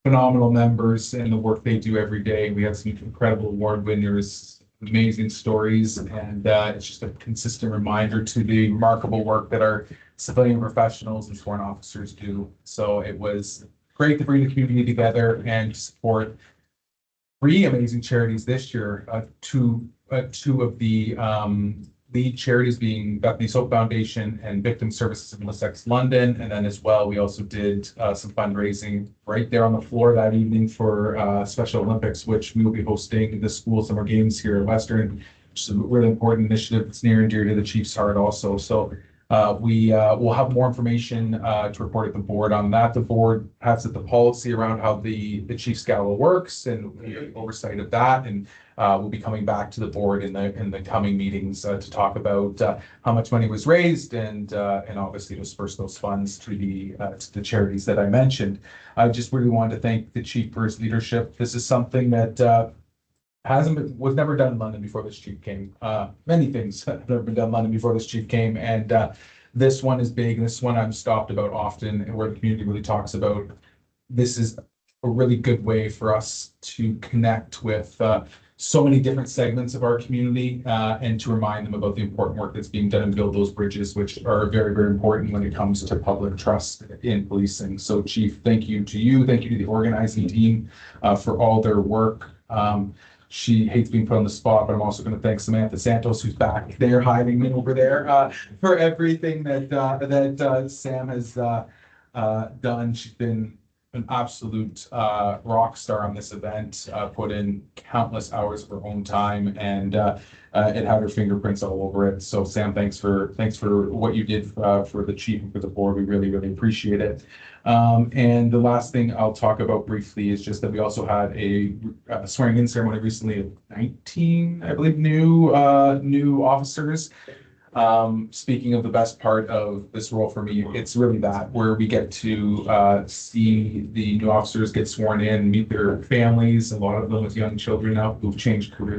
phenomenal members and the work they do every day. We had some incredible award winners, amazing stories, and it's just a consistent reminder to the remarkable work that our civilian professionals and sworn officers do. So it was great to bring the community together and support 3 amazing charities this year. Two of the lead charities being Bethany Soap Foundation and Victim Services of Middlesex London. And then as well, we also did some fundraising right there on the floor that evening for Special Olympics, which we will be hosting the school summer games here at Western, which is a really important initiative that's near and dear to the Chiefs' heart also. So we will have more information to report at the board on that. The board has the policy around how the Chiefs Gala works and the oversight of that, and we'll be coming back to the board in the coming meetings to talk about how much money was raised and obviously disperse those funds to the charities that I mentioned. I just really wanted to thank the chief for his leadership. This is something that was never done in London before this chief came. Many things have never been done in London before this chief came, and this one is big, and this one I'm stopped about often, and where the community really talks about this is a really good way for us to connect with so many different segments of our community and to remind them about the important work that's being done and build those bridges, which are very, very important when it comes to public trust in policing. So Chief, thank you to you. Thank you to the organizing team for all their work. She hates being put on the spot, but I'm also going to thank Samantha Santos, who's back there hiding over there for everything that Sam has done. She's been an absolute rock star on this event, put in countless hours of her own time, and it had her fingerprints all over it. So Sam, thanks for what you did for the chief and for the board. We really, really appreciate it. And the last thing I'll talk about briefly is just that we also had a swearing in ceremony recently of 19, I believe, new officers. Speaking of the best part of this role for me, it's really that where we get to see the new officers get sworn in, meet their families, a lot of them with young children now who've changed careers.